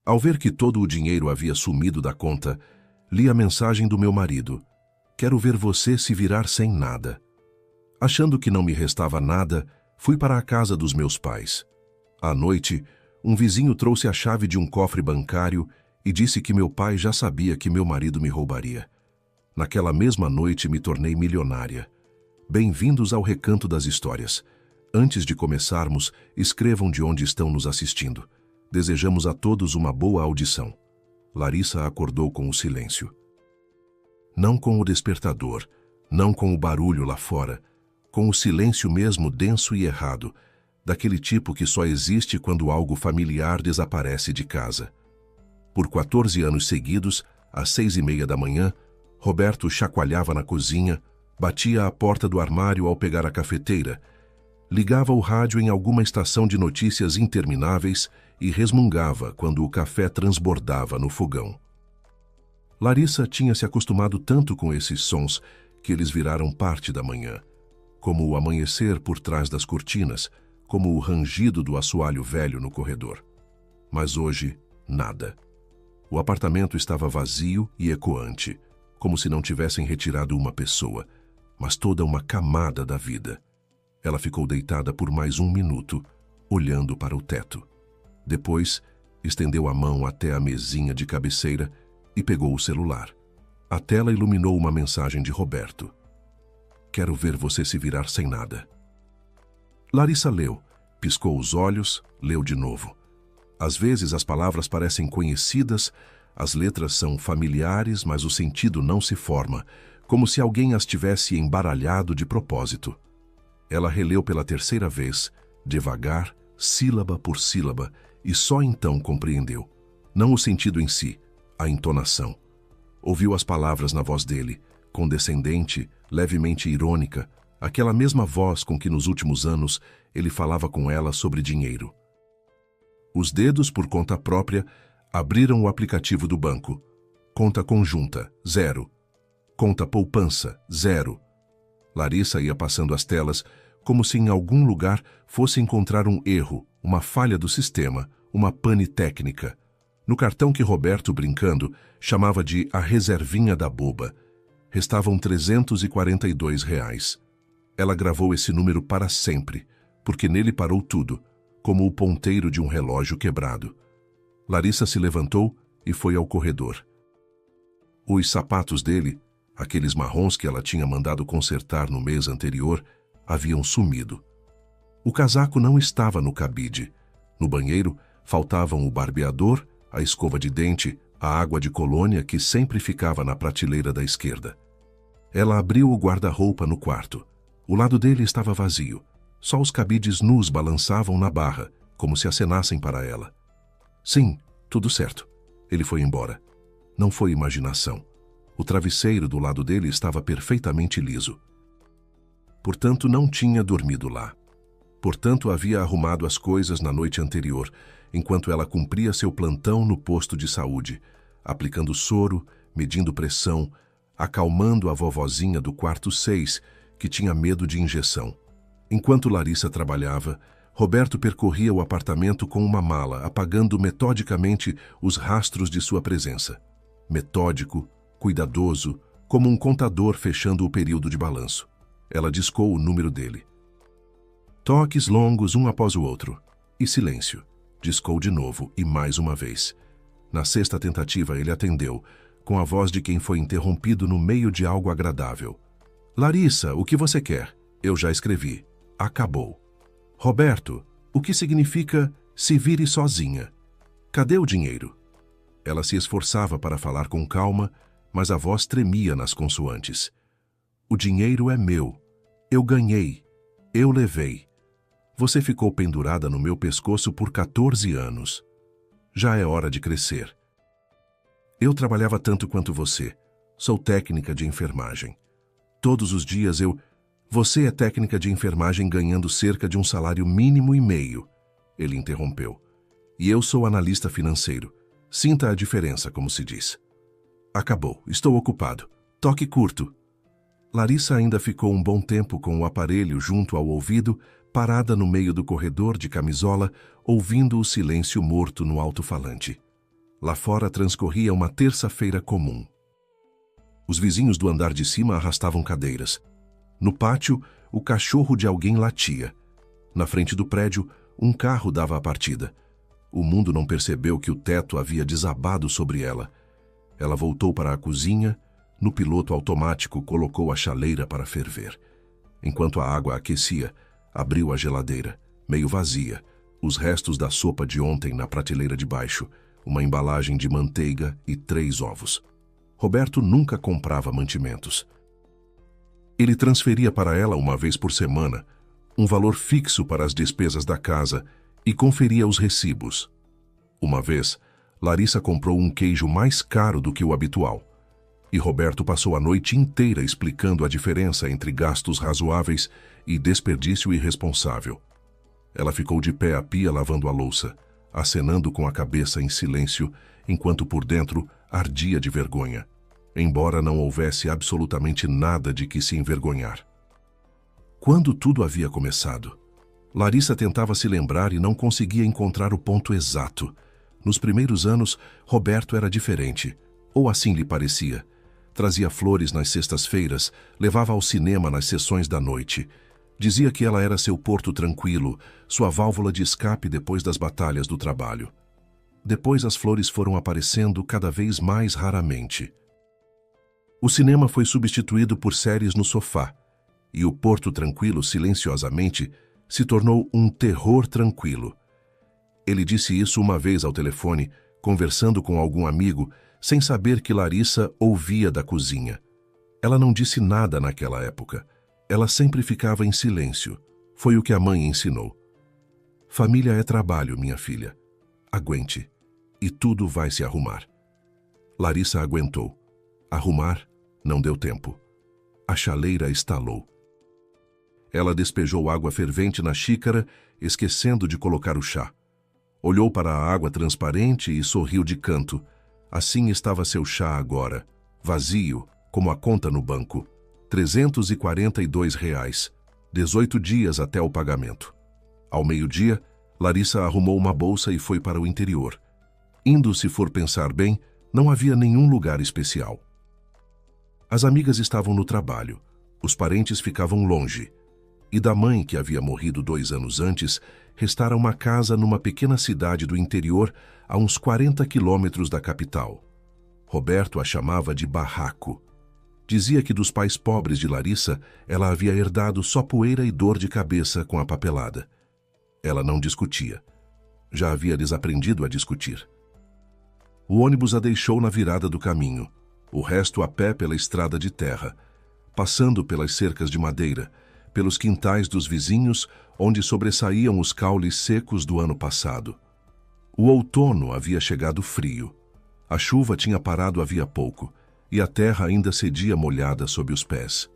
Ao ver que todo o dinheiro havia sumido da conta, li a mensagem do meu marido. Quero ver você se virar sem nada. Achando que não me restava nada, fui para a casa dos meus pais. À noite, um vizinho trouxe a chave de um cofre bancário e disse que meu pai já sabia que meu marido me roubaria. Naquela mesma noite me tornei milionária. Bem-vindos ao Recanto das Histórias. Antes de começarmos, escrevam de onde estão nos assistindo. Desejamos a todos uma boa audição. Larissa acordou com o silêncio. Não com o despertador, não com o barulho lá fora, com o silêncio mesmo denso e errado, daquele tipo que só existe quando algo familiar desaparece de casa. Por 14 anos seguidos, às 6h30 da manhã, Roberto chacoalhava na cozinha, batia à porta do armário ao pegar a cafeteira, ligava o rádio em alguma estação de notícias intermináveis e resmungava quando o café transbordava no fogão. Larissa tinha se acostumado tanto com esses sons que eles viraram parte da manhã, como o amanhecer por trás das cortinas, como o rangido do assoalho velho no corredor. Mas hoje, nada. O apartamento estava vazio e ecoante, como se não tivessem retirado uma pessoa, mas toda uma camada da vida. Ela ficou deitada por mais 1 minuto, olhando para o teto. Depois, estendeu a mão até a mesinha de cabeceira e pegou o celular. A tela iluminou uma mensagem de Roberto. Quero ver você se virar sem nada. Larissa leu, piscou os olhos, leu de novo. Às vezes as palavras parecem conhecidas, as letras são familiares, mas o sentido não se forma, como se alguém as tivesse embaralhado de propósito. Ela releu pela 3ª vez, devagar, sílaba por sílaba, e só então compreendeu. Não o sentido em si, a entonação. Ouviu as palavras na voz dele, condescendente, levemente irônica, aquela mesma voz com que nos últimos anos ele falava com ela sobre dinheiro. Os dedos, por conta própria, abriram o aplicativo do banco. Conta conjunta, 0. Conta poupança, 0. Larissa ia passando as telas, como se em algum lugar fosse encontrar um erro, uma falha do sistema, uma pane técnica. No cartão que Roberto, brincando, chamava de a reservinha da boba, restavam R$ 342. Ela gravou esse número para sempre, porque nele parou tudo, como o ponteiro de um relógio quebrado. Larissa se levantou e foi ao corredor. Os sapatos dele, aqueles marrons que ela tinha mandado consertar no mês anterior, haviam sumido. O casaco não estava no cabide. No banheiro, faltavam o barbeador, a escova de dente, a água de colônia que sempre ficava na prateleira da esquerda. Ela abriu o guarda-roupa no quarto. O lado dele estava vazio. Só os cabides nus balançavam na barra, como se acenassem para ela. Sim, tudo certo. Ele foi embora. Não foi imaginação. O travesseiro do lado dele estava perfeitamente liso. Portanto, não tinha dormido lá. Portanto, havia arrumado as coisas na noite anterior, enquanto ela cumpria seu plantão no posto de saúde, aplicando soro, medindo pressão, acalmando a vovozinha do quarto 6, que tinha medo de injeção. Enquanto Larissa trabalhava, Roberto percorria o apartamento com uma mala, apagando metodicamente os rastros de sua presença. Metódico, cuidadoso, como um contador fechando o período de balanço. Ela discou o número dele. Toques longos um após o outro. E silêncio. Discou de novo e mais uma vez. Na 6ª tentativa ele atendeu, com a voz de quem foi interrompido no meio de algo agradável. Larissa, o que você quer? Eu já escrevi. Acabou. Roberto, o que significa se vire sozinha? Cadê o dinheiro? Ela se esforçava para falar com calma, mas a voz tremia nas consoantes. O dinheiro é meu. Eu ganhei. Eu levei. Você ficou pendurada no meu pescoço por 14 anos. Já é hora de crescer. Eu trabalhava tanto quanto você. Sou técnica de enfermagem. Todos os dias eu... Você é técnica de enfermagem ganhando cerca de um salário mínimo e meio. Ele interrompeu. E eu sou analista financeiro. Sinta a diferença, como se diz. Acabou. Estou ocupado. Toque curto. Larissa ainda ficou um bom tempo com o aparelho junto ao ouvido, parada no meio do corredor de camisola, ouvindo o silêncio morto no alto-falante. Lá fora transcorria uma terça-feira comum. Os vizinhos do andar de cima arrastavam cadeiras. No pátio, o cachorro de alguém latia. Na frente do prédio, um carro dava a partida. O mundo não percebeu que o teto havia desabado sobre ela. Ela voltou para a cozinha. No piloto automático, colocou a chaleira para ferver. Enquanto a água aquecia, abriu a geladeira, meio vazia, os restos da sopa de ontem na prateleira de baixo, uma embalagem de manteiga e 3 ovos. Roberto nunca comprava mantimentos. Ele transferia para ela uma vez por semana um valor fixo para as despesas da casa e conferia os recibos. Uma vez, Larissa comprou um queijo mais caro do que o habitual. E Roberto passou a noite inteira explicando a diferença entre gastos razoáveis e desperdício irresponsável. Ela ficou de pé à pia lavando a louça, acenando com a cabeça em silêncio, enquanto por dentro ardia de vergonha, embora não houvesse absolutamente nada de que se envergonhar. Quando tudo havia começado, Larissa tentava se lembrar e não conseguia encontrar o ponto exato. Nos primeiros anos, Roberto era diferente, ou assim lhe parecia. Trazia flores nas sextas-feiras, levava ao cinema nas sessões da noite. Dizia que ela era seu porto tranquilo, sua válvula de escape depois das batalhas do trabalho. Depois as flores foram aparecendo cada vez mais raramente. O cinema foi substituído por séries no sofá, e o porto tranquilo, silenciosamente, se tornou um terror tranquilo. Ele disse isso uma vez ao telefone, conversando com algum amigo, sem saber que Larissa ouvia da cozinha. Ela não disse nada naquela época. Ela sempre ficava em silêncio. Foi o que a mãe ensinou. Família é trabalho, minha filha. Aguente. E tudo vai se arrumar. Larissa aguentou. Arrumar não deu tempo. A chaleira estalou. Ela despejou água fervente na xícara, esquecendo de colocar o chá. Olhou para a água transparente e sorriu de canto. Assim estava seu chá agora, vazio, como a conta no banco. R$ 342, 18 dias até o pagamento. Ao meio-dia, Larissa arrumou uma bolsa e foi para o interior. Indo, se for pensar bem, não havia nenhum lugar especial. As amigas estavam no trabalho, os parentes ficavam longe. E da mãe, que havia morrido 2 anos antes, restara uma casa numa pequena cidade do interior a uns 40 quilômetros da capital. Roberto a chamava de barraco. Dizia que dos pais pobres de Larissa, ela havia herdado só poeira e dor de cabeça com a papelada. Ela não discutia. Já havia desaprendido a discutir. O ônibus a deixou na virada do caminho, o resto a pé pela estrada de terra, passando pelas cercas de madeira, pelos quintais dos vizinhos, onde sobressaíam os caules secos do ano passado. O outono havia chegado frio. A chuva tinha parado havia pouco, e a terra ainda cedia molhada sob os pés.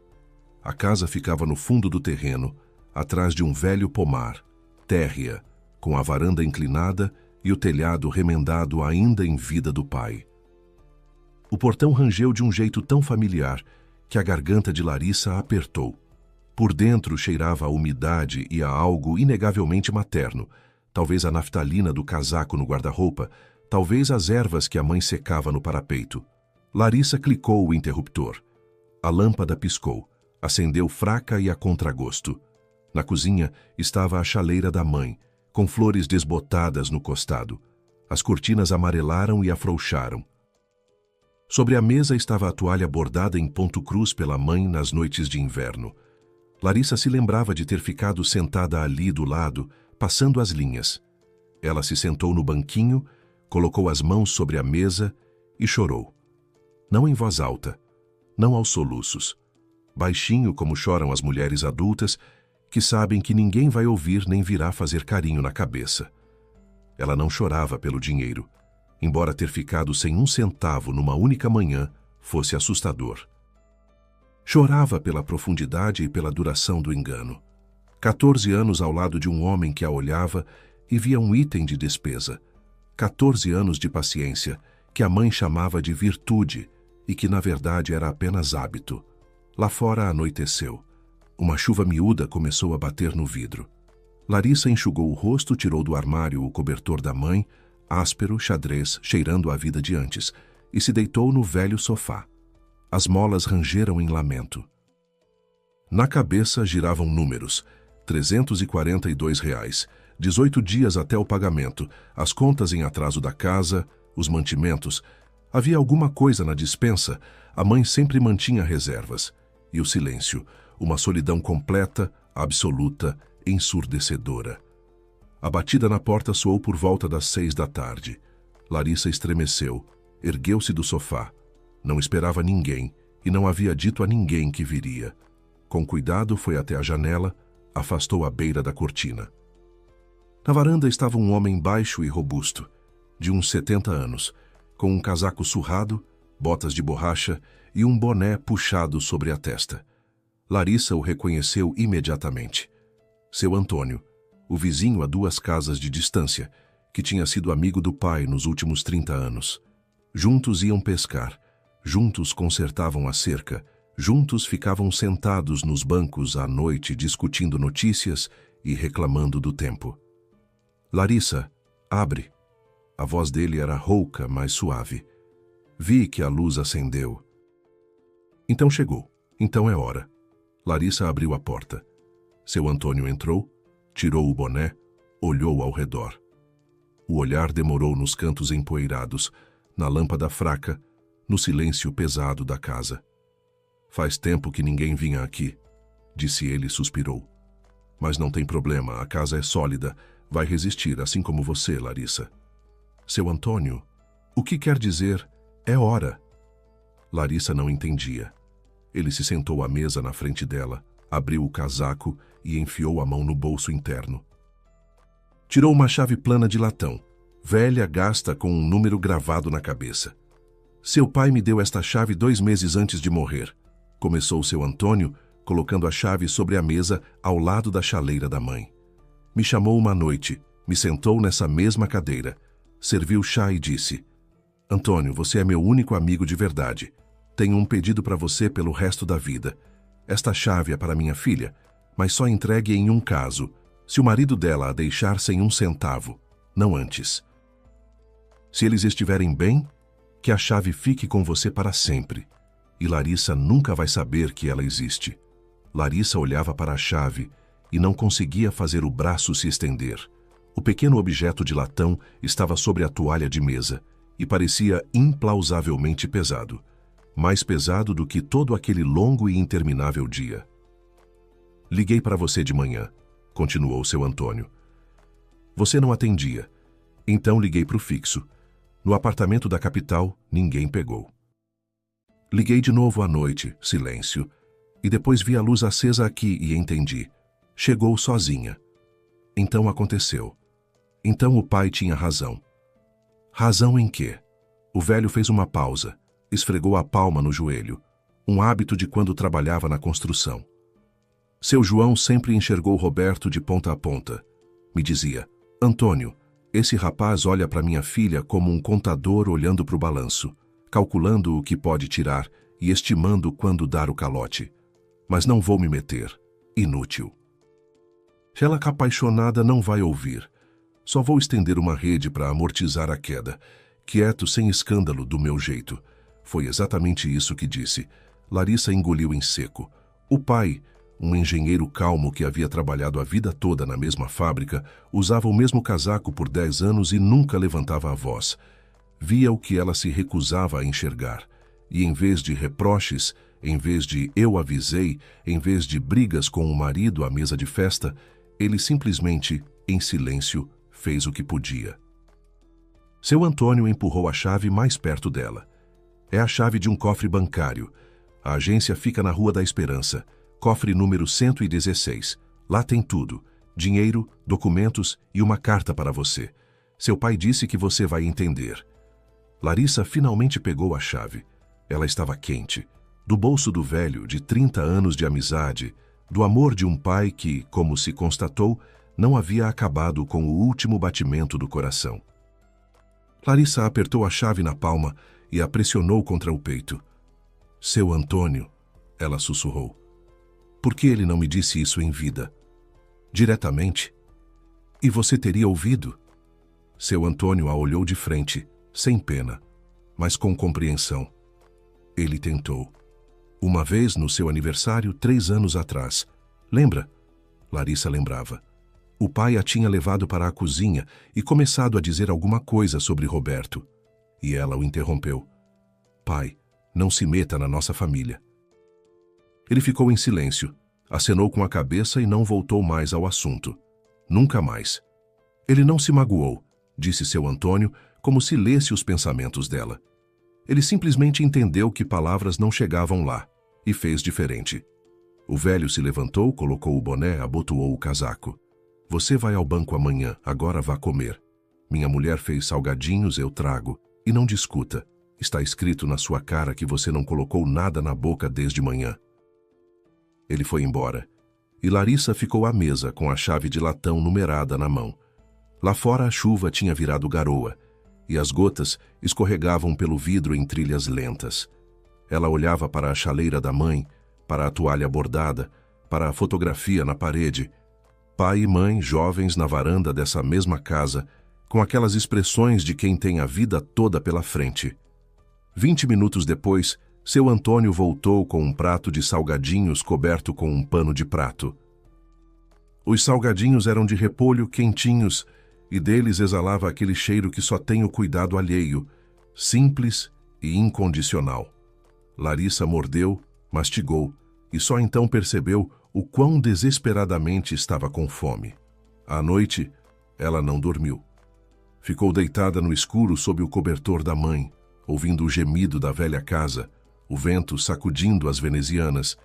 A casa ficava no fundo do terreno, atrás de um velho pomar, térrea, com a varanda inclinada e o telhado remendado ainda em vida do pai. O portão rangeu de um jeito tão familiar que a garganta de Larissa apertou. Por dentro cheirava a umidade e a algo inegavelmente materno, talvez a naftalina do casaco no guarda-roupa, talvez as ervas que a mãe secava no parapeito. Larissa clicou o interruptor. A lâmpada piscou, acendeu fraca e a contragosto. Na cozinha estava a chaleira da mãe, com flores desbotadas no costado. As cortinas amarelaram e afrouxaram. Sobre a mesa estava a toalha bordada em ponto cruz pela mãe nas noites de inverno. Larissa se lembrava de ter ficado sentada ali do lado, passando as linhas. Ela se sentou no banquinho, colocou as mãos sobre a mesa e chorou. Não em voz alta, não aos soluços. Baixinho como choram as mulheres adultas, que sabem que ninguém vai ouvir nem virá fazer carinho na cabeça. Ela não chorava pelo dinheiro, embora ter ficado sem um centavo numa única manhã fosse assustador. Chorava pela profundidade e pela duração do engano. 14 anos ao lado de um homem que a olhava e via um item de despesa. 14 anos de paciência, que a mãe chamava de virtude e que na verdade era apenas hábito. Lá fora anoiteceu. Uma chuva miúda começou a bater no vidro. Larissa enxugou o rosto, tirou do armário o cobertor da mãe, áspero, xadrez, cheirando a vida de antes, e se deitou no velho sofá. As molas rangeram em lamento. Na cabeça giravam números: R$ 342, 18 dias até o pagamento, as contas em atraso da casa, os mantimentos. Havia alguma coisa na despensa, a mãe sempre mantinha reservas. E o silêncio, uma solidão completa, absoluta, ensurdecedora. A batida na porta soou por volta das 6 da tarde. Larissa estremeceu, ergueu-se do sofá. Não esperava ninguém e não havia dito a ninguém que viria. Com cuidado foi até a janela, afastou a beira da cortina. Na varanda estava um homem baixo e robusto, de uns 70 anos, com um casaco surrado, botas de borracha e um boné puxado sobre a testa. Larissa o reconheceu imediatamente. Seu Antônio, o vizinho a 2 casas de distância, que tinha sido amigo do pai nos últimos 30 anos. Juntos iam pescar, juntos consertavam a cerca, juntos ficavam sentados nos bancos à noite discutindo notícias e reclamando do tempo. Larissa, abre. A voz dele era rouca, mas suave. Vi que a luz acendeu. Então chegou. Então é hora. Larissa abriu a porta. Seu Antônio entrou, tirou o boné, olhou ao redor. O olhar demorou nos cantos empoeirados, na lâmpada fraca, no silêncio pesado da casa. Faz tempo que ninguém vinha aqui, disse ele e suspirou. Mas não tem problema, a casa é sólida, vai resistir, assim como você, Larissa. Seu Antônio, o que quer dizer é hora? Larissa não entendia. Ele se sentou à mesa na frente dela, abriu o casaco e enfiou a mão no bolso interno. Tirou uma chave plana de latão, velha, gasta, com um número gravado na cabeça. Seu pai me deu esta chave 2 meses antes de morrer, começou seu Antônio, colocando a chave sobre a mesa ao lado da chaleira da mãe. Me chamou uma noite, me sentou nessa mesma cadeira, serviu chá e disse: Antônio, você é meu único amigo de verdade. Tenho um pedido para você pelo resto da vida. Esta chave é para minha filha, mas só entregue em um caso, se o marido dela a deixar sem um centavo, não antes. Se eles estiverem bem, que a chave fique com você para sempre. E Larissa nunca vai saber que ela existe. Larissa olhava para a chave e não conseguia fazer o braço se estender. O pequeno objeto de latão estava sobre a toalha de mesa e parecia implausavelmente pesado. Mais pesado do que todo aquele longo e interminável dia. Liguei para você de manhã, continuou seu Antônio. Você não atendia. Então liguei para o fixo. No apartamento da capital, ninguém pegou. Liguei de novo à noite, silêncio. E depois vi a luz acesa aqui e entendi. Chegou sozinha. Então aconteceu. Então o pai tinha razão. Razão em quê? O velho fez uma pausa. Esfregou a palma no joelho, um hábito de quando trabalhava na construção. Seu João sempre enxergou Roberto de ponta a ponta. Me dizia: Antônio, esse rapaz olha para minha filha como um contador olhando para o balanço, calculando o que pode tirar e estimando quando dar o calote. Mas não vou me meter. Inútil. Ela apaixonada não vai ouvir. Só vou estender uma rede para amortizar a queda, quieto, sem escândalo, do meu jeito. Foi exatamente isso que disse. Larissa engoliu em seco. O pai, um engenheiro calmo que havia trabalhado a vida toda na mesma fábrica, usava o mesmo casaco por 10 anos e nunca levantava a voz. Via o que ela se recusava a enxergar. E em vez de reproches, em vez de eu avisei, em vez de brigas com o marido à mesa de festa, ele simplesmente, em silêncio, fez o que podia. Seu Antônio empurrou a chave mais perto dela. É a chave de um cofre bancário. A agência fica na Rua da Esperança, cofre número 116. Lá tem tudo: dinheiro, documentos e uma carta para você. Seu pai disse que você vai entender. Larissa finalmente pegou a chave. Ela estava quente. Do bolso do velho, de 30 anos de amizade, do amor de um pai que, como se constatou, não havia acabado com o último batimento do coração. Larissa apertou a chave na palma e a pressionou contra o peito. Seu Antônio, ela sussurrou. Por que ele não me disse isso em vida? Diretamente? E você teria ouvido? Seu Antônio a olhou de frente, sem pena, mas com compreensão. Ele tentou. Uma vez no seu aniversário, 3 anos atrás. Lembra? Larissa lembrava. O pai a tinha levado para a cozinha e começado a dizer alguma coisa sobre Roberto. E ela o interrompeu. Pai, não se meta na nossa família. Ele ficou em silêncio, acenou com a cabeça e não voltou mais ao assunto. Nunca mais. Ele não se magoou, disse seu Antônio, como se lesse os pensamentos dela. Ele simplesmente entendeu que palavras não chegavam lá, e fez diferente. O velho se levantou, colocou o boné, abotoou o casaco. Você vai ao banco amanhã, agora vá comer. Minha mulher fez salgadinhos, eu trago. E não discuta. Está escrito na sua cara que você não colocou nada na boca desde manhã. Ele foi embora. E Larissa ficou à mesa com a chave de latão numerada na mão. Lá fora a chuva tinha virado garoa, e as gotas escorregavam pelo vidro em trilhas lentas. Ela olhava para a chaleira da mãe, para a toalha bordada, para a fotografia na parede. Pai e mãe, jovens na varanda dessa mesma casa, com aquelas expressões de quem tem a vida toda pela frente. 20 minutos depois, seu Antônio voltou com um prato de salgadinhos coberto com um pano de prato. Os salgadinhos eram de repolho, quentinhos, e deles exalava aquele cheiro que só tem o cuidado alheio, simples e incondicional. Larissa mordeu, mastigou, e só então percebeu o quão desesperadamente estava com fome. À noite, ela não dormiu. Ficou deitada no escuro sob o cobertor da mãe, ouvindo o gemido da velha casa, o vento sacudindo as venezianas,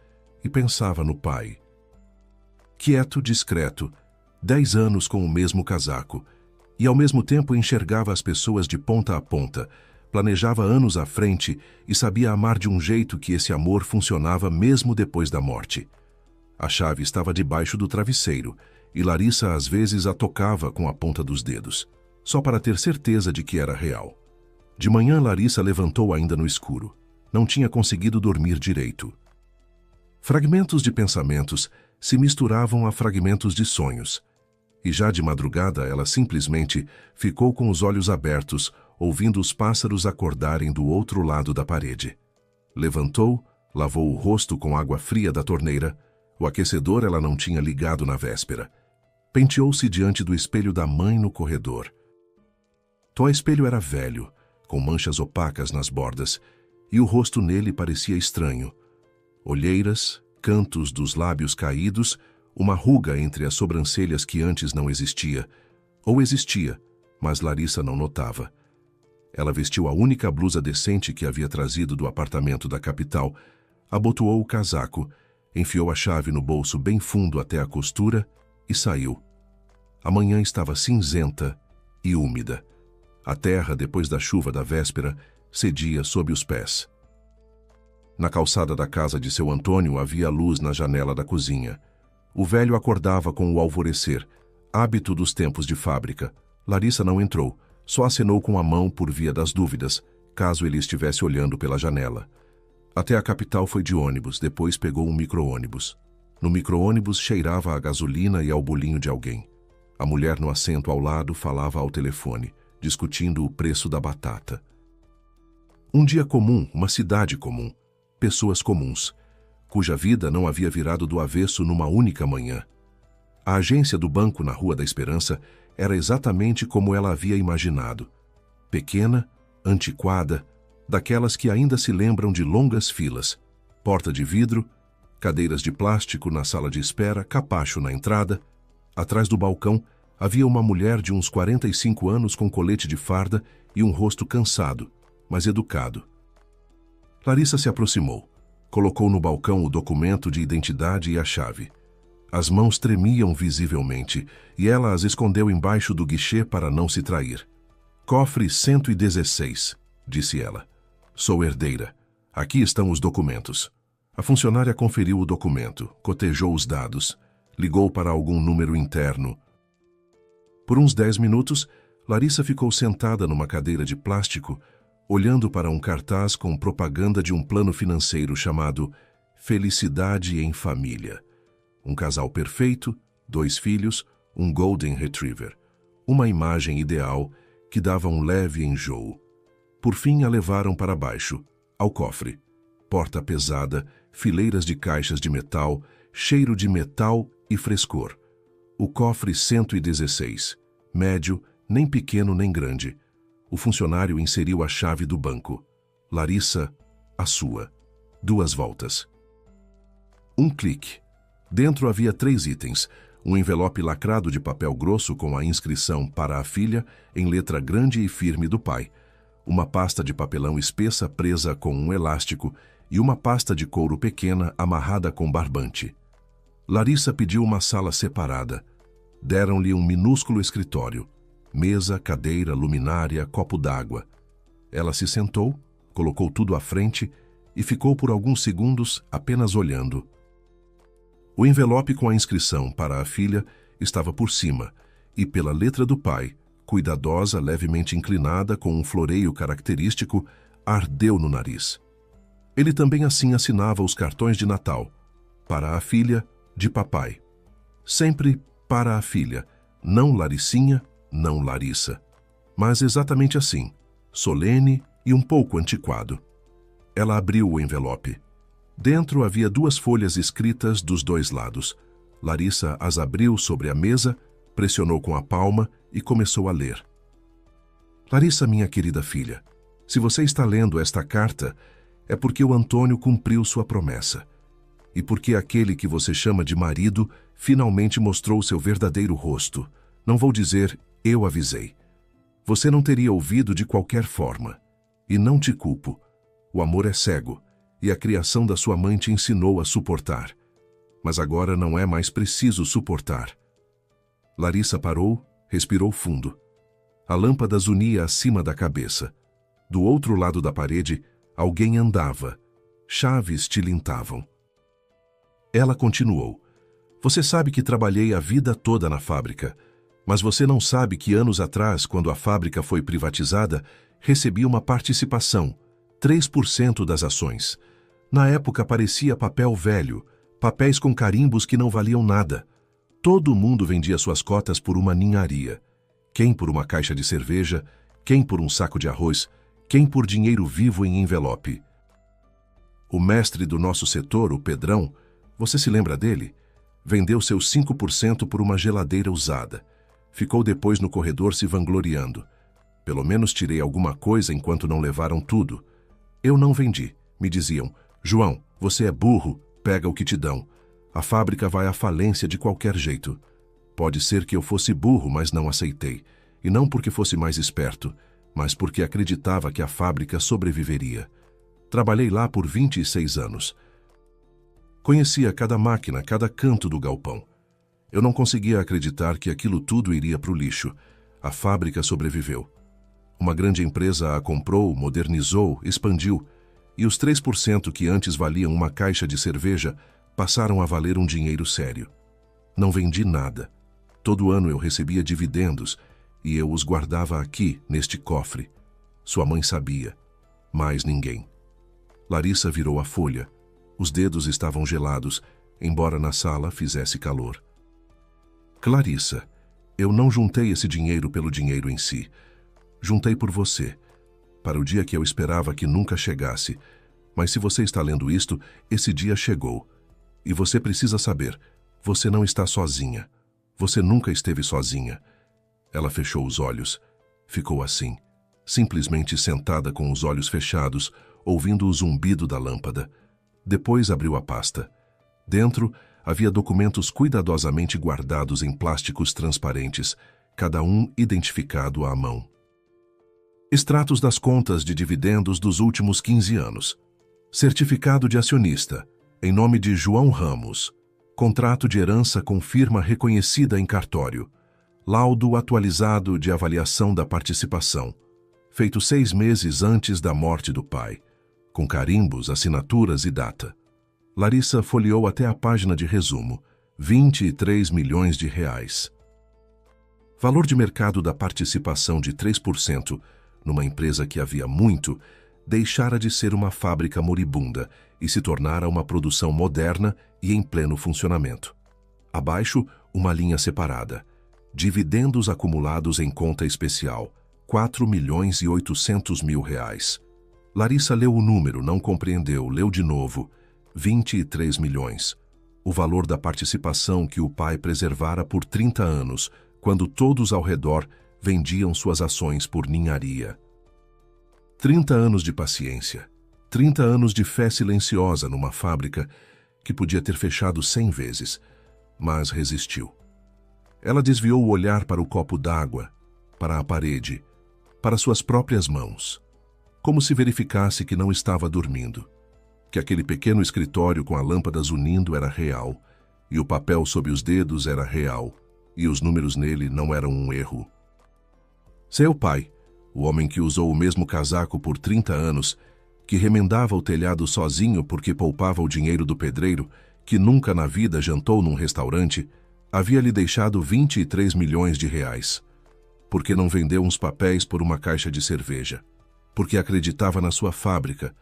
e pensava no pai. Quieto, discreto, 10 anos com o mesmo casaco, e ao mesmo tempo enxergava as pessoas de ponta a ponta, planejava anos à frente e sabia amar de um jeito que esse amor funcionava mesmo depois da morte. A chave estava debaixo do travesseiro, e Larissa às vezes a tocava com a ponta dos dedos, só para ter certeza de que era real. De manhã, Larissa levantou ainda no escuro. Não tinha conseguido dormir direito. Fragmentos de pensamentos se misturavam a fragmentos de sonhos. E já de madrugada, ela simplesmente ficou com os olhos abertos, ouvindo os pássaros acordarem do outro lado da parede. Levantou, lavou o rosto com água fria da torneira. O aquecedor ela não tinha ligado na véspera. Penteou-se diante do espelho da mãe no corredor. O espelho era velho, com manchas opacas nas bordas, e o rosto nele parecia estranho. Olheiras, cantos dos lábios caídos, uma ruga entre as sobrancelhas que antes não existia, ou existia, mas Larissa não notava. Ela vestiu a única blusa decente que havia trazido do apartamento da capital, abotoou o casaco, enfiou a chave no bolso bem fundo até a costura e saiu. A manhã estava cinzenta e úmida. A terra, depois da chuva da véspera, cedia sob os pés. Na calçada da casa de seu Antônio havia luz na janela da cozinha. O velho acordava com o alvorecer, hábito dos tempos de fábrica. Larissa não entrou, só acenou com a mão por via das dúvidas, caso ele estivesse olhando pela janela. Até a capital foi de ônibus, depois pegou um micro-ônibus. No micro-ônibus cheirava a gasolina e ao bolinho de alguém. A mulher no assento ao lado falava ao telefone, discutindo o preço da batata. Um dia comum, uma cidade comum, pessoas comuns, cuja vida não havia virado do avesso numa única manhã. A agência do banco na Rua da Esperança era exatamente como ela havia imaginado. Pequena, antiquada, daquelas que ainda se lembram de longas filas, porta de vidro, cadeiras de plástico na sala de espera, capacho na entrada. Atrás do balcão havia uma mulher de uns 45 anos com colete de farda e um rosto cansado, mas educado. Larissa se aproximou, colocou no balcão o documento de identidade e a chave. As mãos tremiam visivelmente e ela as escondeu embaixo do guichê para não se trair. Cofre 116, disse ela. Sou herdeira. Aqui estão os documentos. A funcionária conferiu o documento, cotejou os dados, ligou para algum número interno. Por uns 10 minutos, Larissa ficou sentada numa cadeira de plástico, olhando para um cartaz com propaganda de um plano financeiro chamado Felicidade em Família. Um casal perfeito, 2 filhos, um Golden Retriever. Uma imagem ideal que dava um leve enjoo. Por fim, a levaram para baixo, ao cofre. Porta pesada, fileiras de caixas de metal, cheiro de metal e frescor. O cofre 116, médio, nem pequeno nem grande. O funcionário inseriu a chave do banco. Larissa, a sua. 2 voltas. Um clique. Dentro havia 3 itens. Um envelope lacrado de papel grosso com a inscrição para a filha, em letra grande e firme do pai. Uma pasta de papelão espessa presa com um elástico e uma pasta de couro pequena amarrada com barbante. Larissa pediu uma sala separada. Deram-lhe um minúsculo escritório. Mesa, cadeira, luminária, copo d'água. Ela se sentou, colocou tudo à frente e ficou por alguns segundos apenas olhando. O envelope com a inscrição para a filha estava por cima e, pela letra do pai, cuidadosa, levemente inclinada, com um floreio característico, ardeu no nariz. Ele também assim assinava os cartões de Natal. Para a filha, de papai. Sempre para a filha, não Laricinha, não Larissa. Mas exatamente assim, solene e um pouco antiquado. Ela abriu o envelope. Dentro havia 2 folhas escritas dos 2 lados. Larissa as abriu sobre a mesa, pressionou com a palma e começou a ler. Larissa, minha querida filha, se você está lendo esta carta, é porque o Antônio cumpriu sua promessa. E porque aquele que você chama de marido finalmente mostrou seu verdadeiro rosto. Não vou dizer, eu avisei. Você não teria ouvido de qualquer forma. E não te culpo. O amor é cego, e a criação da sua mãe te ensinou a suportar. Mas agora não é mais preciso suportar. Larissa parou, respirou fundo. A lâmpada zunia acima da cabeça. Do outro lado da parede, alguém andava. Chaves tilintavam. Ela continuou. Você sabe que trabalhei a vida toda na fábrica, mas você não sabe que anos atrás, quando a fábrica foi privatizada, recebi uma participação, 3% das ações. Na época parecia papel velho, papéis com carimbos que não valiam nada. Todo mundo vendia suas cotas por uma ninharia. Quem por uma caixa de cerveja, quem por um saco de arroz, quem por dinheiro vivo em envelope. O mestre do nosso setor, o Pedrão, você se lembra dele? Vendeu seus 5% por uma geladeira usada. Ficou depois no corredor se vangloriando. Pelo menos tirei alguma coisa enquanto não levaram tudo. Eu não vendi. Me diziam, João, você é burro, pega o que te dão. A fábrica vai à falência de qualquer jeito. Pode ser que eu fosse burro, mas não aceitei. E não porque fosse mais esperto, mas porque acreditava que a fábrica sobreviveria. Trabalhei lá por 26 anos. Conhecia cada máquina, cada canto do galpão. Eu não conseguia acreditar que aquilo tudo iria para o lixo. A fábrica sobreviveu. Uma grande empresa a comprou, modernizou, expandiu, e os 3% que antes valiam uma caixa de cerveja passaram a valer um dinheiro sério. Não vendi nada. Todo ano eu recebia dividendos e eu os guardava aqui, neste cofre. Sua mãe sabia, mas ninguém. Larissa virou a folha. Os dedos estavam gelados, embora na sala fizesse calor. Clarissa, eu não juntei esse dinheiro pelo dinheiro em si. Juntei por você, para o dia que eu esperava que nunca chegasse. Mas se você está lendo isto, esse dia chegou. E você precisa saber, você não está sozinha. Você nunca esteve sozinha. Ela fechou os olhos. Ficou assim, simplesmente sentada com os olhos fechados, ouvindo o zumbido da lâmpada. Depois abriu a pasta. Dentro havia documentos cuidadosamente guardados em plásticos transparentes, cada um identificado à mão. Extratos das contas de dividendos dos últimos 15 anos. Certificado de acionista, em nome de João Ramos. Contrato de herança com firma reconhecida em cartório. Laudo atualizado de avaliação da participação. Feito 6 meses antes da morte do pai. Com carimbos, assinaturas e data. Larissa folheou até a página de resumo. 23 milhões de reais. Valor de mercado da participação de 3%, numa empresa que havia muito, deixara de ser uma fábrica moribunda e se tornara uma produção moderna e em pleno funcionamento. Abaixo, uma linha separada. Dividendos acumulados em conta especial. R$ 4.800.000. Larissa leu o número, não compreendeu, leu de novo. 23 milhões. O valor da participação que o pai preservara por 30 anos, quando todos ao redor vendiam suas ações por ninharia. 30 anos de paciência. 30 anos de fé silenciosa numa fábrica que podia ter fechado 100 vezes, mas resistiu. Ela desviou o olhar para o copo d'água, para a parede, para suas próprias mãos, como se verificasse que não estava dormindo, que aquele pequeno escritório com a lâmpada zunindo era real, e o papel sob os dedos era real, e os números nele não eram um erro. Seu pai, o homem que usou o mesmo casaco por 30 anos, que remendava o telhado sozinho porque poupava o dinheiro do pedreiro, que nunca na vida jantou num restaurante, havia lhe deixado 23 milhões de reais. Porque não vendeu uns papéis por uma caixa de cerveja. Porque acreditava na sua fábrica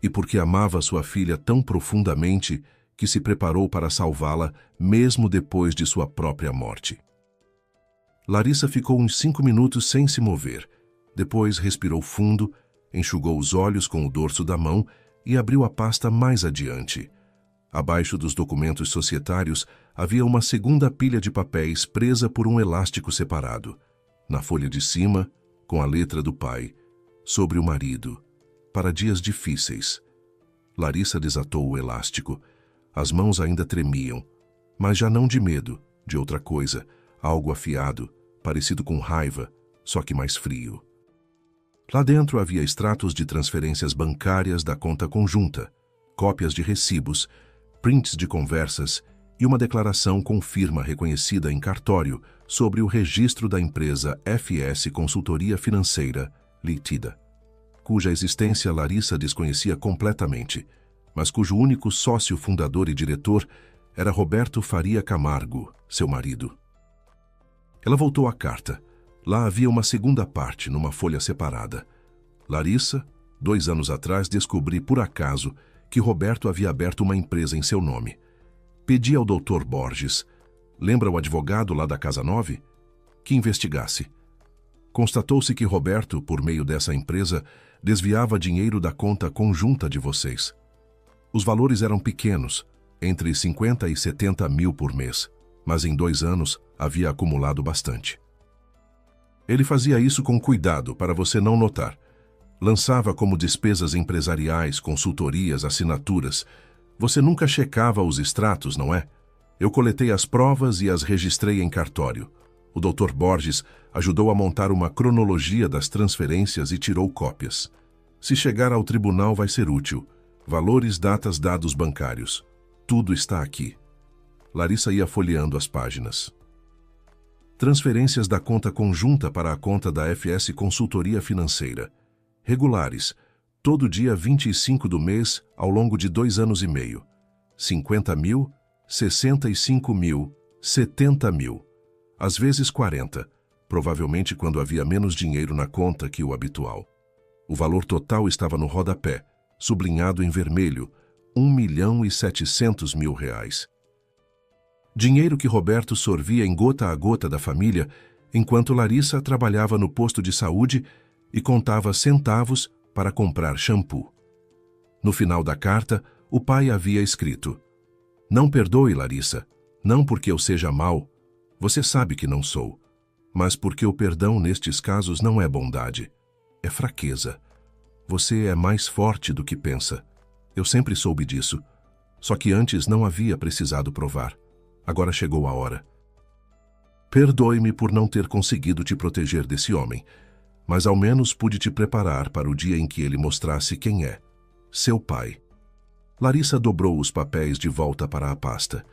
e porque amava sua filha tão profundamente que se preparou para salvá-la mesmo depois de sua própria morte. Larissa ficou uns 5 minutos sem se mover. Depois respirou fundo, enxugou os olhos com o dorso da mão e abriu a pasta mais adiante. Abaixo dos documentos societários havia uma segunda pilha de papéis presa por um elástico separado. Na folha de cima, com a letra do pai, sobre o marido, para dias difíceis. Larissa desatou o elástico. As mãos ainda tremiam, mas já não de medo, de outra coisa, algo afiado, parecido com raiva, só que mais frio. Lá dentro havia extratos de transferências bancárias da conta conjunta, cópias de recibos, prints de conversas e uma declaração com firma reconhecida em cartório sobre o registro da empresa FS Consultoria Financeira Ltda, cuja existência Larissa desconhecia completamente, mas cujo único sócio fundador e diretor era Roberto Faria Camargo, seu marido. Ela voltou à carta. Lá havia uma segunda parte, numa folha separada. Larissa, 2 anos atrás, descobri por acaso que Roberto havia aberto uma empresa em seu nome. Pedi ao Dr. Borges, lembra o advogado lá da Casa 9? Que investigasse. Constatou-se que Roberto, por meio dessa empresa, desviava dinheiro da conta conjunta de vocês. Os valores eram pequenos, entre 50 e 70 mil por mês, mas em 2 anos havia acumulado bastante. Ele fazia isso com cuidado para você não notar. Lançava como despesas empresariais, consultorias, assinaturas. Você nunca checava os extratos, não é? Eu coletei as provas e as registrei em cartório. O Dr. Borges ajudou a montar uma cronologia das transferências e tirou cópias. Se chegar ao tribunal vai ser útil. Valores, datas, dados bancários. Tudo está aqui. Larissa ia folheando as páginas. Transferências da conta conjunta para a conta da FS Consultoria Financeira. Regulares, todo dia 25 do mês ao longo de 2 anos e meio. 50 mil, 65 mil, 70 mil. Às vezes 40, provavelmente quando havia menos dinheiro na conta que o habitual. O valor total estava no rodapé, sublinhado em vermelho, R$ 1.700.000. Dinheiro que Roberto sorvia em gota a gota da família, enquanto Larissa trabalhava no posto de saúde e contava centavos para comprar shampoo. No final da carta, o pai havia escrito: "Não perdoe, Larissa, não porque eu seja mau, você sabe que não sou, mas porque o perdão nestes casos não é bondade, é fraqueza. Você é mais forte do que pensa. Eu sempre soube disso, só que antes não havia precisado provar. Agora chegou a hora. Perdoe-me por não ter conseguido te proteger desse homem, mas ao menos pude te preparar para o dia em que ele mostrasse quem é, seu pai." Larissa dobrou os papéis de volta para a pasta,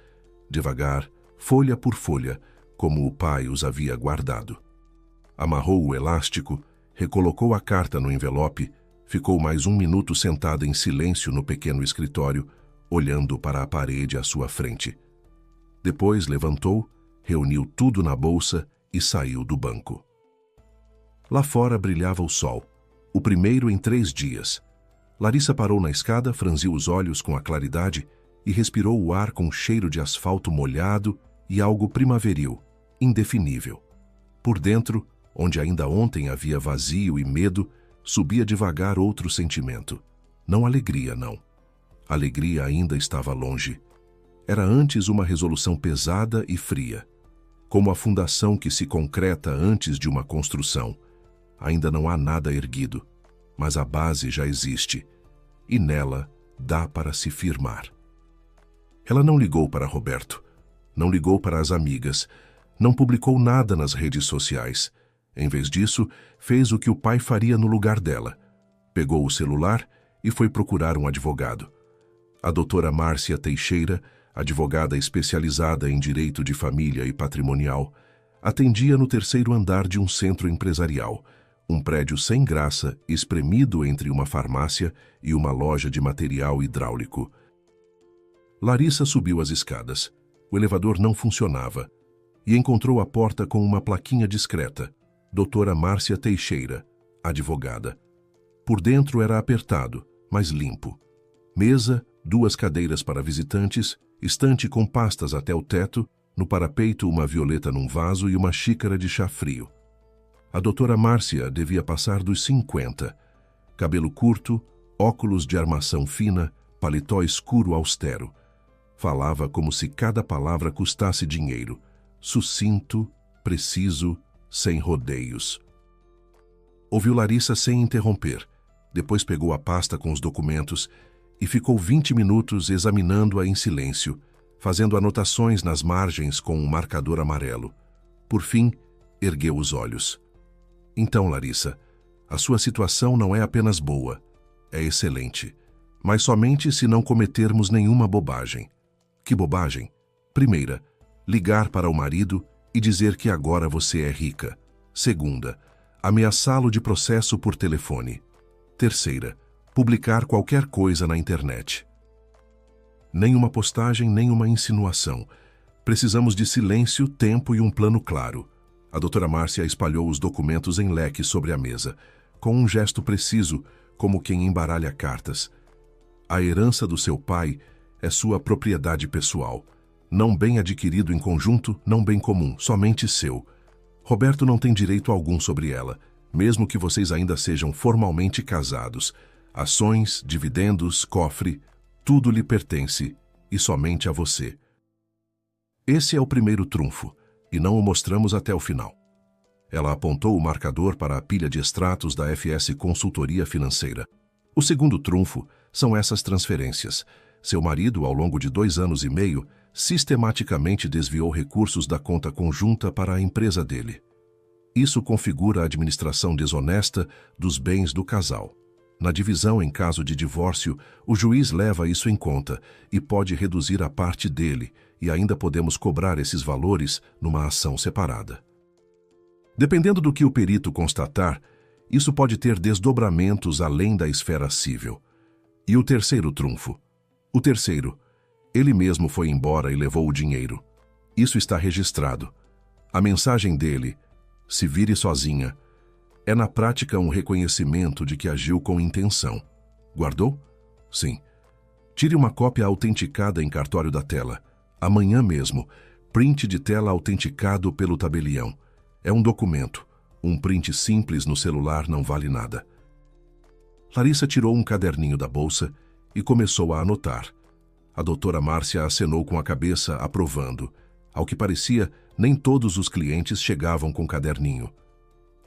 devagar, folha por folha, como o pai os havia guardado. Amarrou o elástico, recolocou a carta no envelope, ficou mais 1 minuto sentada em silêncio no pequeno escritório, olhando para a parede à sua frente. Depois levantou, reuniu tudo na bolsa e saiu do banco. Lá fora brilhava o sol, o primeiro em 3 dias. Larissa parou na escada, franziu os olhos com a claridade e respirou o ar com cheiro de asfalto molhado e algo primaveril, indefinível. Por dentro, Onde ainda ontem havia vazio e medo, subia devagar outro sentimento. Não alegria, não. Alegria ainda estava longe. Era antes uma resolução pesada e fria. Como a fundação que se concreta antes de uma construção. Ainda não há nada erguido, mas a base já existe, e nela dá para se firmar. Ela não ligou para Roberto, não ligou para as amigas, não publicou nada nas redes sociais. Em vez disso, fez o que o pai faria no lugar dela. Pegou o celular e foi procurar um advogado. A doutora Márcia Teixeira, advogada especializada em direito de família e patrimonial, atendia no terceiro andar de um centro empresarial, um prédio sem graça, espremido entre uma farmácia e uma loja de material hidráulico. Larissa subiu as escadas. O elevador não funcionava e encontrou a porta com uma plaquinha discreta. Doutora Márcia Teixeira, advogada. Por dentro era apertado, mas limpo. Mesa, 2 cadeiras para visitantes, estante com pastas até o teto, no parapeito uma violeta num vaso e uma xícara de chá frio. A doutora Márcia devia passar dos 50. Cabelo curto, óculos de armação fina, paletó escuro austero. Falava como se cada palavra custasse dinheiro. Sucinto, preciso, sem rodeios. Ouviu Larissa sem interromper. Depois pegou a pasta com os documentos e ficou 20 minutos examinando-a em silêncio, fazendo anotações nas margens com um marcador amarelo. Por fim, ergueu os olhos. Então, Larissa, a sua situação não é apenas boa, é excelente, mas somente se não cometermos nenhuma bobagem. Que bobagem? Primeira, ligar para o marido e dizer que agora você é rica. Segunda, ameaçá-lo de processo por telefone. Terceira, publicar qualquer coisa na internet. Nem uma postagem, nem uma insinuação. Precisamos de silêncio, tempo e um plano claro. A doutora Márcia espalhou os documentos em leque sobre a mesa, com um gesto preciso, como quem embaralha cartas. A herança do seu pai é sua propriedade pessoal. Não bem adquirido em conjunto, não bem comum, somente seu. Roberto não tem direito algum sobre ela, mesmo que vocês ainda sejam formalmente casados. Ações, dividendos, cofre, tudo lhe pertence, e somente a você. Esse é o primeiro trunfo, e não o mostramos até o final. Ela apontou o marcador para a pilha de extratos da FS Consultoria Financeira. O segundo trunfo são essas transferências. Seu marido, ao longo de 2 anos e meio, sistematicamente desviou recursos da conta conjunta para a empresa dele. Isso configura a administração desonesta dos bens do casal. Na divisão em caso de divórcio, o juiz leva isso em conta e pode reduzir a parte dele, e ainda podemos cobrar esses valores numa ação separada. Dependendo do que o perito constatar, isso pode ter desdobramentos além da esfera cível. E o terceiro trunfo? O terceiro, ele mesmo foi embora e levou o dinheiro. Isso está registrado. A mensagem dele, se vire sozinha, é na prática um reconhecimento de que agiu com intenção. Guardou? Sim. Tire uma cópia autenticada em cartório da tela. Amanhã mesmo, print de tela autenticado pelo tabelião. É um documento. Um print simples no celular não vale nada. Larissa tirou um caderninho da bolsa e começou a anotar. A doutora Márcia acenou com a cabeça, aprovando. Ao que parecia, nem todos os clientes chegavam com caderninho.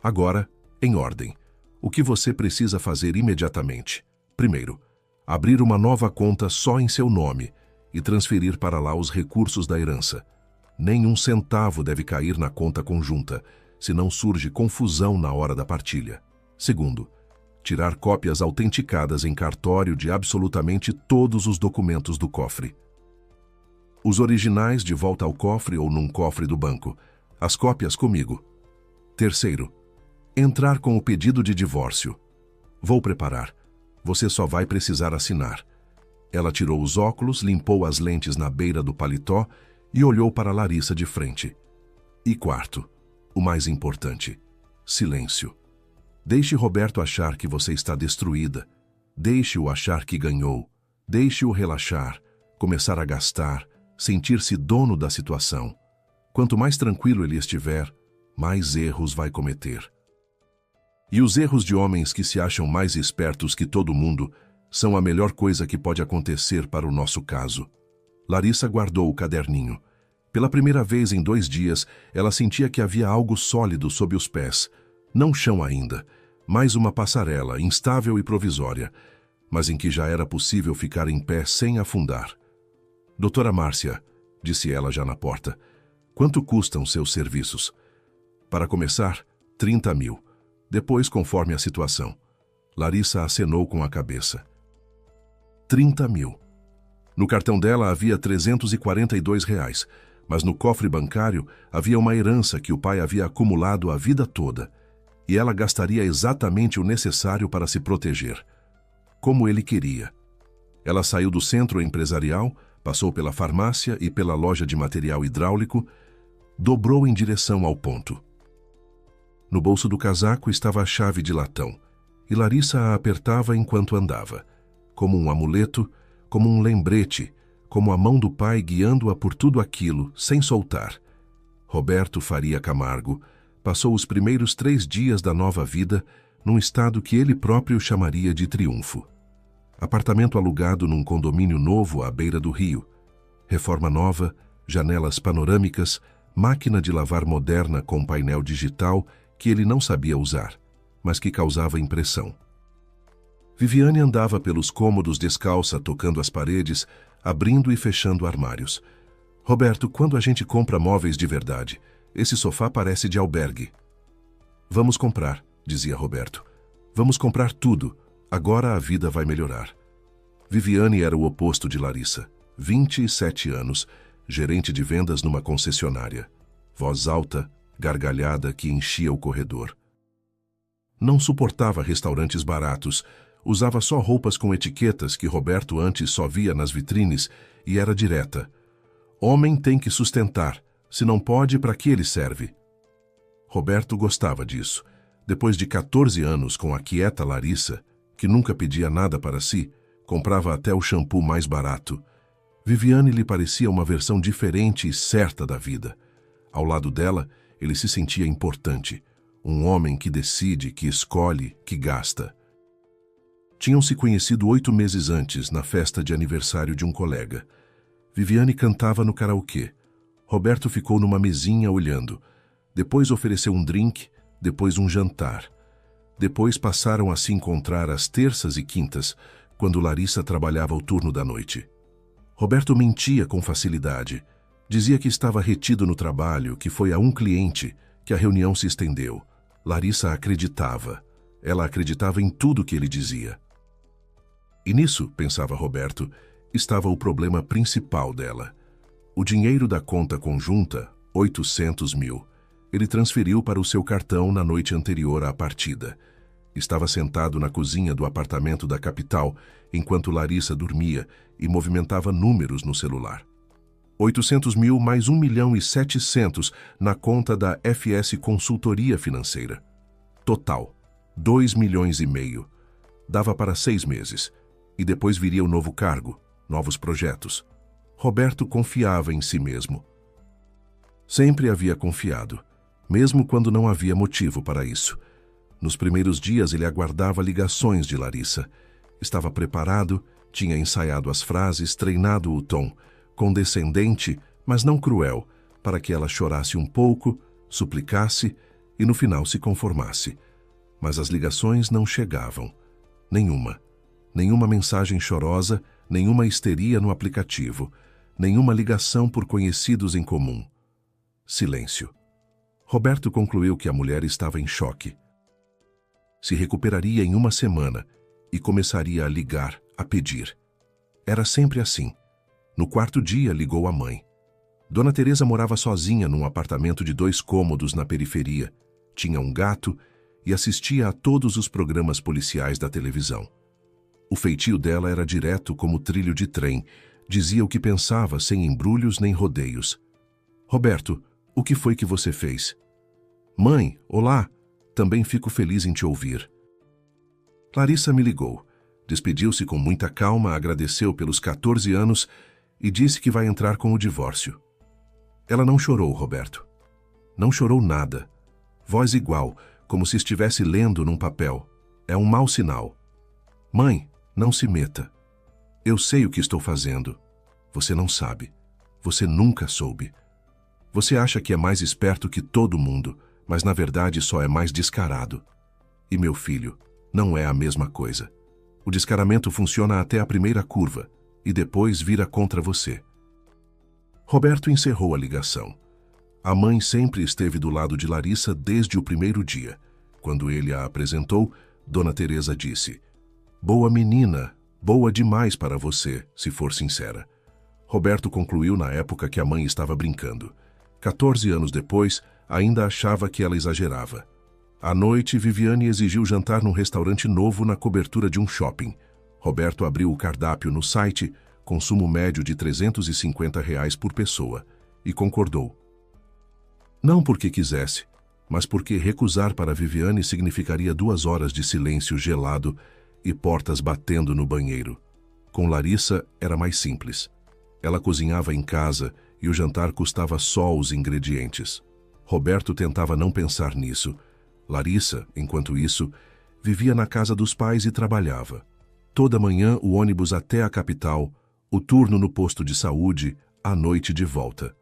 Agora, em ordem. O que você precisa fazer imediatamente? Primeiro, abrir uma nova conta só em seu nome e transferir para lá os recursos da herança. Nenhum centavo deve cair na conta conjunta, senão surge confusão na hora da partilha. Segundo, tirar cópias autenticadas em cartório de absolutamente todos os documentos do cofre. Os originais de volta ao cofre ou num cofre do banco. As cópias comigo. Terceiro, entrar com o pedido de divórcio. Vou preparar. Você só vai precisar assinar. Ela tirou os óculos, limpou as lentes na beira do paletó e olhou para Larissa de frente. E quarto, o mais importante, silêncio. Deixe Roberto achar que você está destruída. Deixe-o achar que ganhou. Deixe-o relaxar, começar a gastar, sentir-se dono da situação. Quanto mais tranquilo ele estiver, mais erros vai cometer. E os erros de homens que se acham mais espertos que todo mundo são a melhor coisa que pode acontecer para o nosso caso. Larissa guardou o caderninho. Pela primeira vez em 2 dias, ela sentia que havia algo sólido sob os pés. Não chão ainda, mais uma passarela, instável e provisória, mas em que já era possível ficar em pé sem afundar. Doutora Márcia, disse ela já na porta, quanto custam seus serviços? Para começar, 30 mil. Depois, conforme a situação. Larissa acenou com a cabeça. 30 mil. No cartão dela havia R$ 342, mas no cofre bancário havia uma herança que o pai havia acumulado a vida toda, e ela gastaria exatamente o necessário para se proteger. Como ele queria. Ela saiu do centro empresarial, passou pela farmácia e pela loja de material hidráulico, dobrou em direção ao ponto. No bolso do casaco estava a chave de latão, e Larissa a apertava enquanto andava, como um amuleto, como um lembrete, como a mão do pai guiando-a por tudo aquilo, sem soltar. Roberto Faria Camargo passou os primeiros 3 dias da nova vida num estado que ele próprio chamaria de triunfo. Apartamento alugado num condomínio novo à beira do rio. Reforma nova, janelas panorâmicas, máquina de lavar moderna com painel digital que ele não sabia usar, mas que causava impressão. Viviane andava pelos cômodos descalça, tocando as paredes, abrindo e fechando armários. Roberto, quando a gente compra móveis de verdade, esse sofá parece de albergue. Vamos comprar, dizia Roberto. Vamos comprar tudo. Agora a vida vai melhorar. Viviane era o oposto de Larissa. 27 anos, gerente de vendas numa concessionária. Voz alta, gargalhada que enchia o corredor. Não suportava restaurantes baratos, usava só roupas com etiquetas que Roberto antes só via nas vitrines e era direta. Homem tem que sustentar, se não pode, para que ele serve? Roberto gostava disso. Depois de 14 anos com a quieta Larissa, que nunca pedia nada para si, comprava até o shampoo mais barato, Viviane lhe parecia uma versão diferente e certa da vida. Ao lado dela, ele se sentia importante, um homem que decide, que escolhe, que gasta. Tinham se conhecido 8 meses antes, na festa de aniversário de um colega. Viviane cantava no karaokê. Roberto ficou numa mesinha olhando. Depois ofereceu um drink, depois um jantar. Depois passaram a se encontrar às terças e quintas, quando Larissa trabalhava o turno da noite. Roberto mentia com facilidade. Dizia que estava retido no trabalho, que foi a um cliente, que a reunião se estendeu. Larissa acreditava. Ela acreditava em tudo que ele dizia. E nisso, pensava Roberto, estava o problema principal dela. O dinheiro da conta conjunta, 800 mil, ele transferiu para o seu cartão na noite anterior à partida. Estava sentado na cozinha do apartamento da capital, enquanto Larissa dormia e movimentava números no celular. 800 mil mais 1.700.000 na conta da FS Consultoria Financeira. Total, 2,5 milhões. Dava para 6 meses. E depois viria o novo cargo, novos projetos. Roberto confiava em si mesmo. Sempre havia confiado, mesmo quando não havia motivo para isso. Nos primeiros dias ele aguardava ligações de Larissa. Estava preparado, tinha ensaiado as frases, treinado o tom, condescendente, mas não cruel, para que ela chorasse um pouco, suplicasse e no final se conformasse. Mas as ligações não chegavam. Nenhuma. Nenhuma mensagem chorosa, nenhuma histeria no aplicativo, nenhuma ligação por conhecidos em comum. Silêncio. Roberto concluiu que a mulher estava em choque. Se recuperaria em 1 semana e começaria a ligar, a pedir. Era sempre assim. No 4º dia ligou a mãe. Dona Teresa morava sozinha num apartamento de 2 cômodos na periferia. Tinha um gato e assistia a todos os programas policiais da televisão. O feitio dela era direto como trilho de trem, dizia o que pensava sem embrulhos nem rodeios. Roberto, o que foi que você fez? Mãe, olá, também fico feliz em te ouvir. Larissa me ligou, despediu-se com muita calma, agradeceu pelos 14 anos e disse que vai entrar com o divórcio. Ela não chorou, Roberto. Não chorou nada, Voz igual, como se estivesse lendo num papel. É um mau sinal. Mãe, não se meta. Eu sei o que estou fazendo. Você não sabe. Você nunca soube. Você acha que é mais esperto que todo mundo, mas na verdade só é mais descarado. E meu filho, não é a mesma coisa. O descaramento funciona até a primeira curva e depois vira contra você. Roberto encerrou a ligação. A mãe sempre esteve do lado de Larissa desde o primeiro dia. Quando ele a apresentou, Dona Teresa disse: "Boa menina, boa demais para você, se for sincera." Roberto concluiu na época que a mãe estava brincando. 14 anos depois, ainda achava que ela exagerava. À noite, Viviane exigiu jantar num restaurante novo na cobertura de um shopping. Roberto abriu o cardápio no site, consumo médio de R$ 350 por pessoa, e concordou. Não porque quisesse, mas porque recusar para Viviane significaria 2 horas de silêncio gelado e portas batendo no banheiro. Com Larissa era mais simples. Ela cozinhava em casa e o jantar custava só os ingredientes. Roberto tentava não pensar nisso. Larissa, enquanto isso, vivia na casa dos pais e trabalhava. Toda manhã o ônibus até a capital, o turno no posto de saúde, à noite de volta.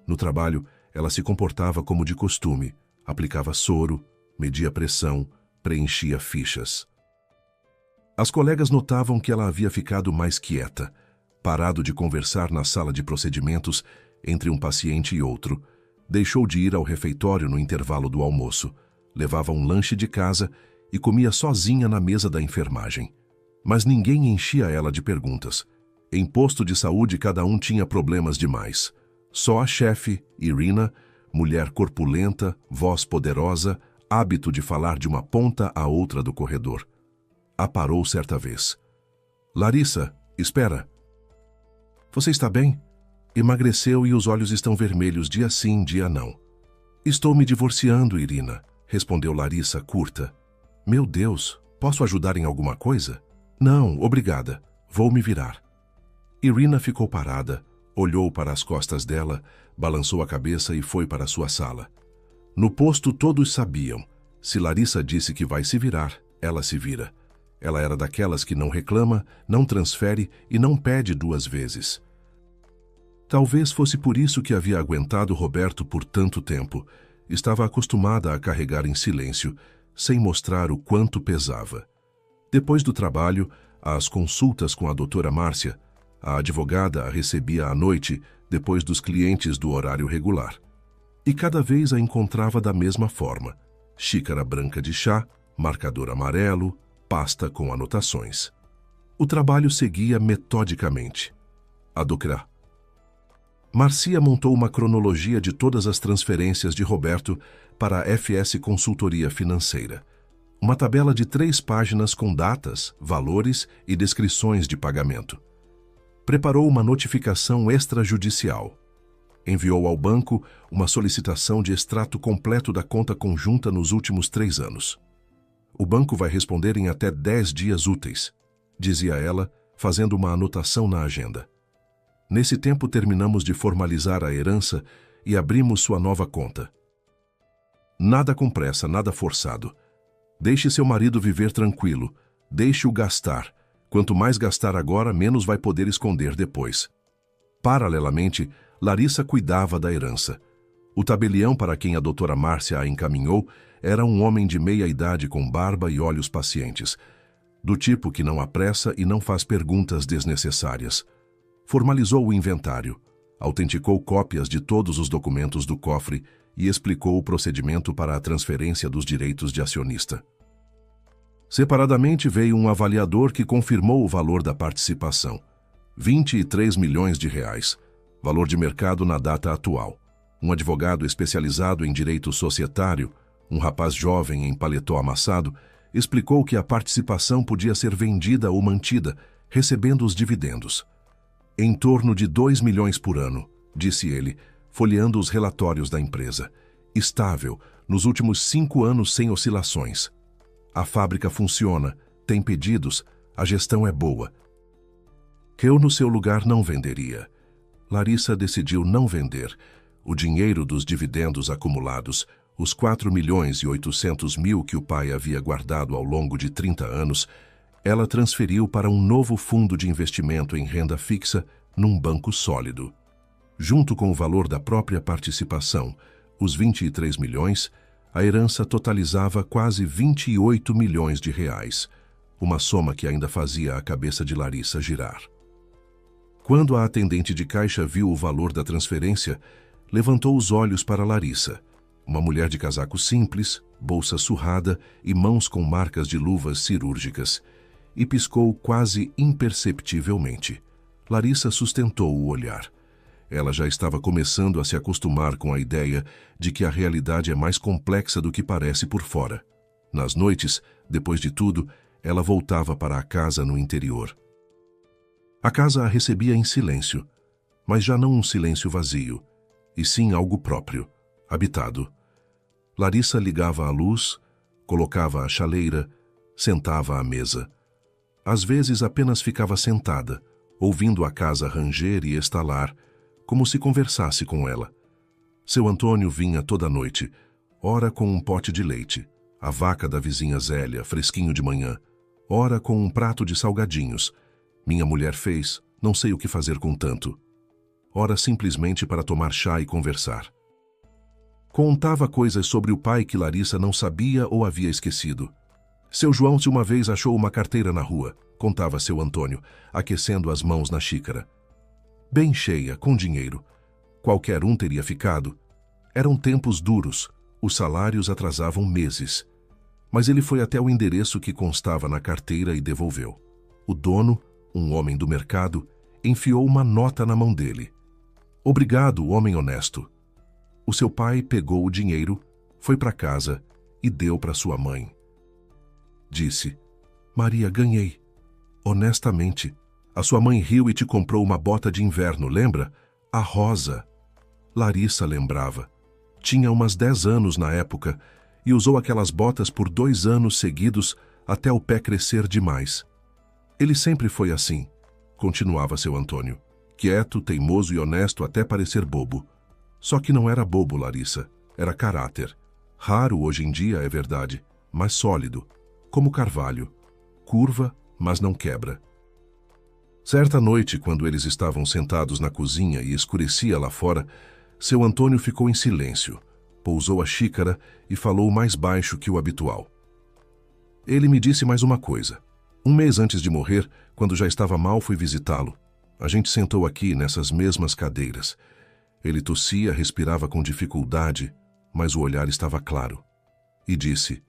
No trabalho, ela se comportava como de costume, aplicava soro, media pressão, preenchia fichas. As colegas notavam que ela havia ficado mais quieta, parado de conversar na sala de procedimentos entre um paciente e outro, deixou de ir ao refeitório no intervalo do almoço, levava um lanche de casa e comia sozinha na mesa da enfermagem. Mas ninguém enchia ela de perguntas. Em posto de saúde cada um tinha problemas demais. Só a chefe, Irina, mulher corpulenta, voz poderosa, hábito de falar de uma ponta à outra do corredor. A parou certa vez. "Larissa, espera. Você está bem? Emagreceu e os olhos estão vermelhos dia sim, dia não." "Estou me divorciando, Irina," respondeu Larissa curta. "Meu Deus, posso ajudar em alguma coisa?" "Não, obrigada. Vou me virar." Irina ficou parada, olhou para as costas dela, balançou a cabeça e foi para sua sala. No posto todos sabiam. Se Larissa disse que vai se virar, ela se vira. Ela era daquelas que não reclama, não transfere e não pede 2 vezes. Talvez fosse por isso que havia aguentado Roberto por tanto tempo. Estava acostumada a carregar em silêncio, sem mostrar o quanto pesava. Depois do trabalho, às consultas com a doutora Márcia, a advogada a recebia à noite, depois dos clientes do horário regular. E cada vez a encontrava da mesma forma: xícara branca de chá, marcador amarelo, pasta com anotações. O trabalho seguia metodicamente. A doutora Marcia montou uma cronologia de todas as transferências de Roberto para a FS Consultoria Financeira. Uma tabela de 3 páginas com datas, valores e descrições de pagamento. Preparou uma notificação extrajudicial. Enviou ao banco uma solicitação de extrato completo da conta conjunta nos últimos 3 anos. "O banco vai responder em até 10 dias úteis", dizia ela, fazendo uma anotação na agenda. "Nesse tempo terminamos de formalizar a herança e abrimos sua nova conta. Nada com pressa, nada forçado. Deixe seu marido viver tranquilo. Deixe-o gastar. Quanto mais gastar agora, menos vai poder esconder depois." Paralelamente, Larissa cuidava da herança. O tabelião para quem a doutora Márcia a encaminhou era um homem de meia idade com barba e olhos pacientes, do tipo que não apressa e não faz perguntas desnecessárias. Formalizou o inventário, autenticou cópias de todos os documentos do cofre e explicou o procedimento para a transferência dos direitos de acionista. Separadamente veio um avaliador que confirmou o valor da participação: R$ 23 milhões, valor de mercado na data atual. Um advogado especializado em direito societário, um rapaz jovem em paletó amassado, explicou que a participação podia ser vendida ou mantida, recebendo os dividendos. "Em torno de 2 milhões por ano", disse ele, folheando os relatórios da empresa. "Estável, nos últimos 5 anos sem oscilações. A fábrica funciona, tem pedidos, a gestão é boa." Eu, no seu lugar, não venderia. Larissa decidiu não vender. O dinheiro dos dividendos acumulados, Os 4.800.000 que o pai havia guardado ao longo de 30 anos, ela transferiu para um novo fundo de investimento em renda fixa num banco sólido. Junto com o valor da própria participação, os 23 milhões, a herança totalizava quase 28 milhões de reais, uma soma que ainda fazia a cabeça de Larissa girar. Quando a atendente de caixa viu o valor da transferência, levantou os olhos para Larissa, uma mulher de casaco simples, bolsa surrada e mãos com marcas de luvas cirúrgicas, e piscou quase imperceptivelmente. Larissa sustentou o olhar. Ela já estava começando a se acostumar com a ideia de que a realidade é mais complexa do que parece por fora. Nas noites, depois de tudo, ela voltava para a casa no interior. A casa a recebia em silêncio, mas já não um silêncio vazio, e sim algo próprio, habitado. Larissa ligava a luz, colocava a chaleira, sentava à mesa. Às vezes apenas ficava sentada, ouvindo a casa ranger e estalar, como se conversasse com ela. Seu Antônio vinha toda noite, ora com um pote de leite, a vaca da vizinha Zélia, fresquinho de manhã, ora com um prato de salgadinhos. Minha mulher fez, não sei o que fazer com tanto. Ora simplesmente para tomar chá e conversar. Contava coisas sobre o pai que Larissa não sabia ou havia esquecido. Seu João uma vez achou uma carteira na rua, contava seu Antônio, aquecendo as mãos na xícara. Bem cheia, com dinheiro. Qualquer um teria ficado. Eram tempos duros, os salários atrasavam meses. Mas ele foi até o endereço que constava na carteira e devolveu. O dono, um homem do mercado, enfiou uma nota na mão dele. Obrigado, homem honesto. O seu pai pegou o dinheiro, foi para casa e deu para sua mãe. Disse: Maria, ganhei. Honestamente. A sua mãe riu e te comprou uma bota de inverno, lembra? A rosa. Larissa lembrava. Tinha umas 10 anos na época e usou aquelas botas por 2 anos seguidos até o pé crescer demais. Ele sempre foi assim, continuava seu Antônio. Quieto, teimoso e honesto até parecer bobo. Só que não era bobo, Larissa. Era caráter. Raro hoje em dia, é verdade, mas sólido, como carvalho. Curva, mas não quebra. Certa noite, quando eles estavam sentados na cozinha e escurecia lá fora, seu Antônio ficou em silêncio, pousou a xícara e falou mais baixo que o habitual. Ele me disse mais uma coisa. Um mês antes de morrer, quando já estava mal, fui visitá-lo. A gente sentou aqui, nessas mesmas cadeiras. Ele tossia, respirava com dificuldade, mas o olhar estava claro. E disse: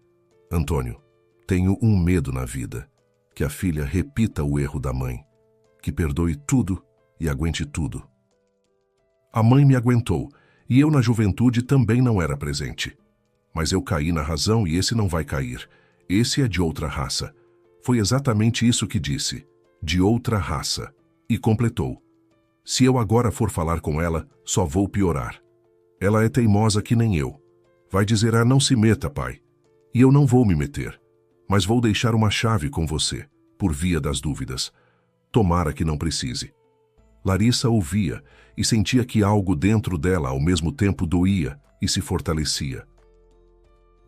Antônio, tenho um medo na vida, que a filha repita o erro da mãe, que perdoe tudo e aguente tudo. A mãe me aguentou, e eu na juventude também não era presente. Mas eu caí na razão e esse não vai cair. Esse é de outra raça. Foi exatamente isso que disse, de outra raça. E completou: se eu agora for falar com ela, só vou piorar. Ela é teimosa que nem eu. Vai dizer: não se meta, pai. E eu não vou me meter, mas vou deixar uma chave com você, por via das dúvidas. Tomara que não precise. Larissa ouvia e sentia que algo dentro dela ao mesmo tempo doía e se fortalecia.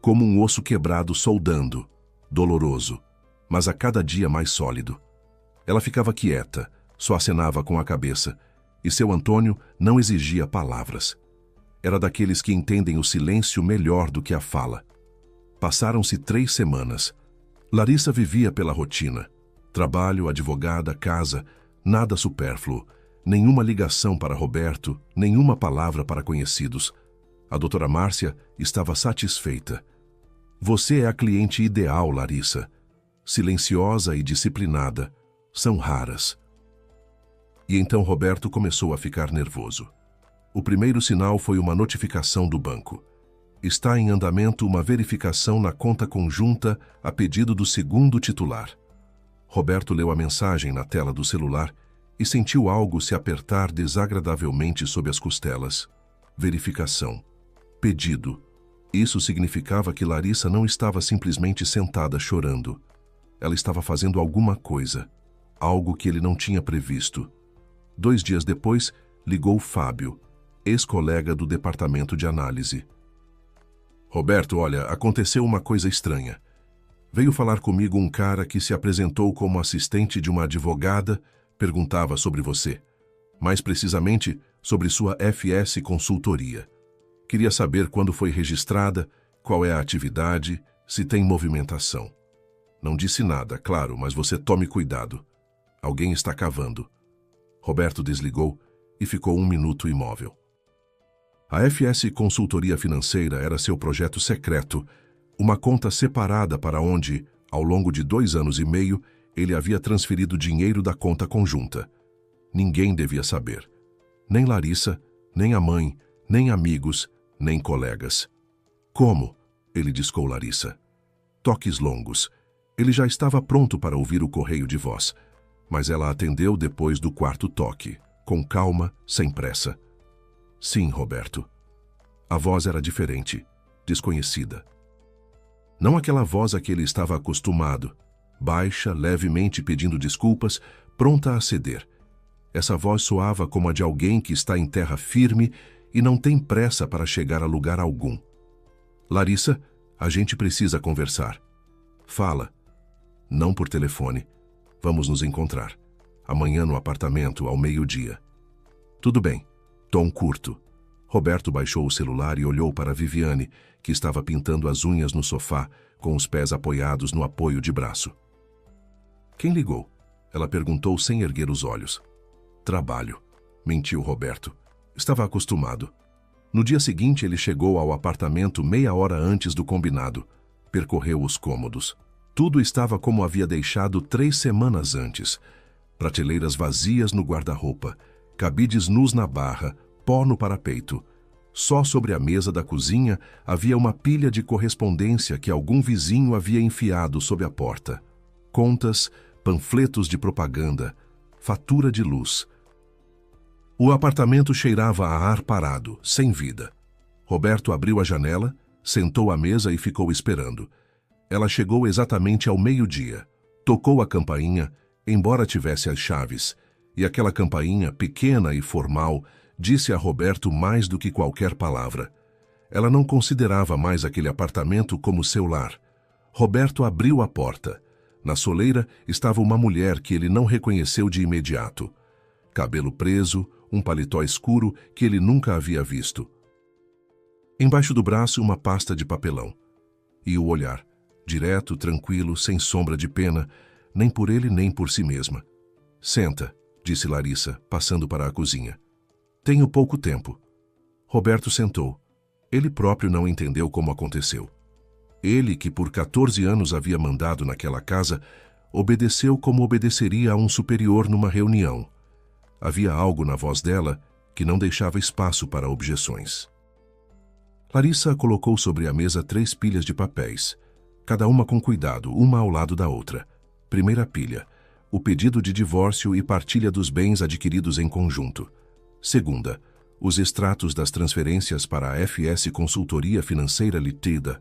Como um osso quebrado soldando, doloroso, mas a cada dia mais sólido. Ela ficava quieta, só acenava com a cabeça, e seu Antônio não exigia palavras. Era daqueles que entendem o silêncio melhor do que a fala. Passaram-se 3 semanas. Larissa vivia pela rotina. Trabalho, advogada, casa, nada supérfluo, nenhuma ligação para Roberto, nenhuma palavra para conhecidos. A doutora Márcia estava satisfeita. Você é a cliente ideal, Larissa. Silenciosa e disciplinada. São raras. E então Roberto começou a ficar nervoso. O primeiro sinal foi uma notificação do banco. Está em andamento uma verificação na conta conjunta a pedido do segundo titular. Roberto leu a mensagem na tela do celular e sentiu algo se apertar desagradavelmente sob as costelas. Verificação. Pedido. Isso significava que Larissa não estava simplesmente sentada chorando. Ela estava fazendo alguma coisa, algo que ele não tinha previsto. 2 dias depois, ligou Fábio, ex-colega do departamento de análise. Roberto, olha, aconteceu uma coisa estranha. Veio falar comigo um cara que se apresentou como assistente de uma advogada, perguntava sobre você. Mais precisamente, sobre sua FS Consultoria. Queria saber quando foi registrada, qual é a atividade, se tem movimentação. Não disse nada, claro, mas você tome cuidado. Alguém está cavando. Roberto desligou e ficou 1 minuto imóvel. A FS Consultoria Financeira era seu projeto secreto, uma conta separada para onde, ao longo de 2 anos e meio, ele havia transferido dinheiro da conta conjunta. Ninguém devia saber. Nem Larissa, nem a mãe, nem amigos, nem colegas. Como? Ele discou Larissa. Toques longos. Ele já estava pronto para ouvir o correio de voz, mas ela atendeu depois do 4º toque, com calma, sem pressa. Sim, Roberto. A voz era diferente, desconhecida. Não aquela voz a que ele estava acostumado, baixa, levemente pedindo desculpas, pronta a ceder. Essa voz soava como a de alguém que está em terra firme e não tem pressa para chegar a lugar algum. Larissa, a gente precisa conversar. Fala. Não por telefone. Vamos nos encontrar. Amanhã no apartamento, ao meio-dia. Tudo bem. Tom curto. Roberto baixou o celular e olhou para Viviane, que estava pintando as unhas no sofá, com os pés apoiados no apoio de braço. Quem ligou? Ela perguntou sem erguer os olhos. Trabalho, mentiu Roberto. Estava acostumado. No dia seguinte, ele chegou ao apartamento meia hora antes do combinado. Percorreu os cômodos. Tudo estava como havia deixado 3 semanas antes. Prateleiras vazias no guarda-roupa, cabides nus na barra, pó no parapeito. Só sobre a mesa da cozinha havia uma pilha de correspondência que algum vizinho havia enfiado sob a porta. Contas, panfletos de propaganda, fatura de luz. O apartamento cheirava a ar parado, sem vida. Roberto abriu a janela, sentou à mesa e ficou esperando. Ela chegou exatamente ao meio-dia. Tocou a campainha, embora tivesse as chaves, e aquela campainha, pequena e formal, disse a Roberto mais do que qualquer palavra. Ela não considerava mais aquele apartamento como seu lar. Roberto abriu a porta. Na soleira estava uma mulher que ele não reconheceu de imediato. Cabelo preso, um paletó escuro que ele nunca havia visto. Embaixo do braço, uma pasta de papelão. E o olhar, direto, tranquilo, sem sombra de pena, nem por ele nem por si mesma. Senta, disse Larissa, passando para a cozinha. Tenho pouco tempo. Roberto sentou. Ele próprio não entendeu como aconteceu. Ele, que por 14 anos havia mandado naquela casa, obedeceu como obedeceria a um superior numa reunião. Havia algo na voz dela que não deixava espaço para objeções. Larissa colocou sobre a mesa 3 pilhas de papéis, cada uma com cuidado, uma ao lado da outra. Primeira pilha, o pedido de divórcio e partilha dos bens adquiridos em conjunto. Segunda, os extratos das transferências para a FS Consultoria Financeira Ltda,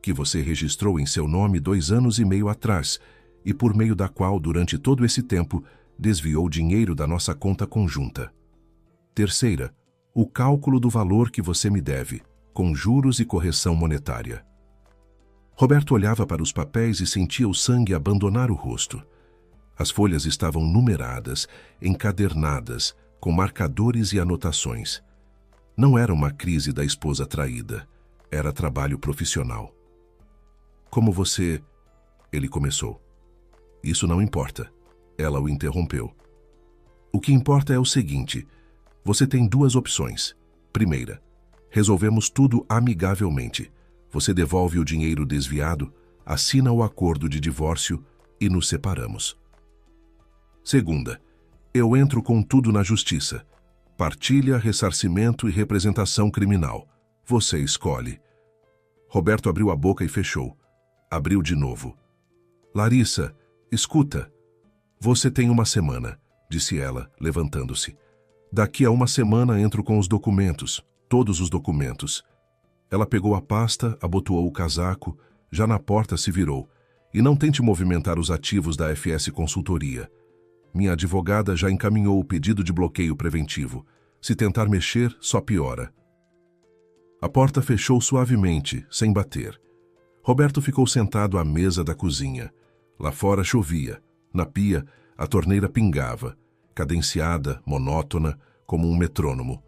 que você registrou em seu nome 2 anos e meio atrás e por meio da qual, durante todo esse tempo, desviou dinheiro da nossa conta conjunta. Terceira, o cálculo do valor que você me deve, com juros e correção monetária. Roberto olhava para os papéis e sentia o sangue abandonar o rosto. As folhas estavam numeradas, encadernadas, com marcadores e anotações. Não era uma crise da esposa traída, era trabalho profissional. Como você... Ele começou. Isso não importa. Ela o interrompeu. O que importa é o seguinte, você tem 2 opções. Primeira, resolvemos tudo amigavelmente. Você devolve o dinheiro desviado, assina o acordo de divórcio e nos separamos. Segunda, eu entro com tudo na justiça. Partilha, ressarcimento e representação criminal. Você escolhe. Roberto abriu a boca e fechou. Abriu de novo. Larissa, escuta. Você tem 1 semana, disse ela, levantando-se. Daqui a 1 semana entro com os documentos, todos os documentos. Ela pegou a pasta, abotoou o casaco, já na porta se virou. E não tente movimentar os ativos da FS Consultoria. Minha advogada já encaminhou o pedido de bloqueio preventivo. Se tentar mexer, só piora. A porta fechou suavemente, sem bater. Roberto ficou sentado à mesa da cozinha. Lá fora chovia. Na pia, a torneira pingava, cadenciada, monótona, como um metrônomo.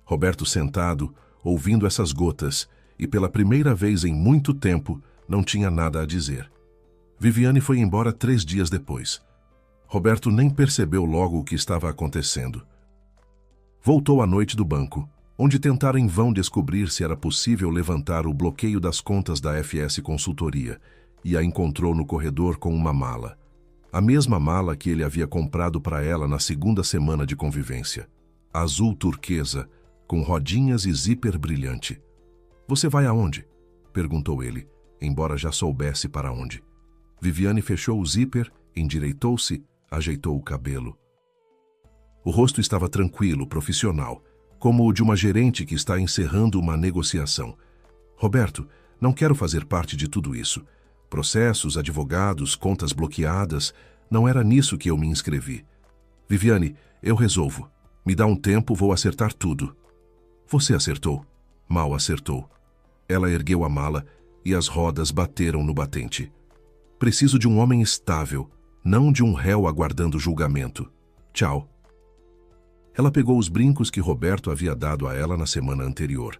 Roberto sentado, ouvindo essas gotas, e pela primeira vez em muito tempo, não tinha nada a dizer. Viviane foi embora 3 dias depois. Roberto nem percebeu logo o que estava acontecendo. Voltou à noite do banco, onde tentara em vão descobrir se era possível levantar o bloqueio das contas da FS Consultoria, e a encontrou no corredor com uma mala. A mesma mala que ele havia comprado para ela na 2ª semana de convivência. Azul turquesa, com rodinhas e zíper brilhante. "Você vai aonde?" perguntou ele, embora já soubesse para onde. Viviane fechou o zíper, endireitou-se, ajeitou o cabelo. O rosto estava tranquilo, profissional, como o de uma gerente que está encerrando uma negociação. "Roberto, não quero fazer parte de tudo isso. Processos, advogados, contas bloqueadas, não era nisso que eu me inscrevi. Viviane, eu resolvo. Me dá um tempo, vou acertar tudo." "Você acertou?" "Mal acertou." Ela ergueu a mala e as rodas bateram no batente. "Preciso de um homem estável, não de um réu aguardando julgamento. Tchau." Ela pegou os brincos que Roberto havia dado a ela na semana anterior.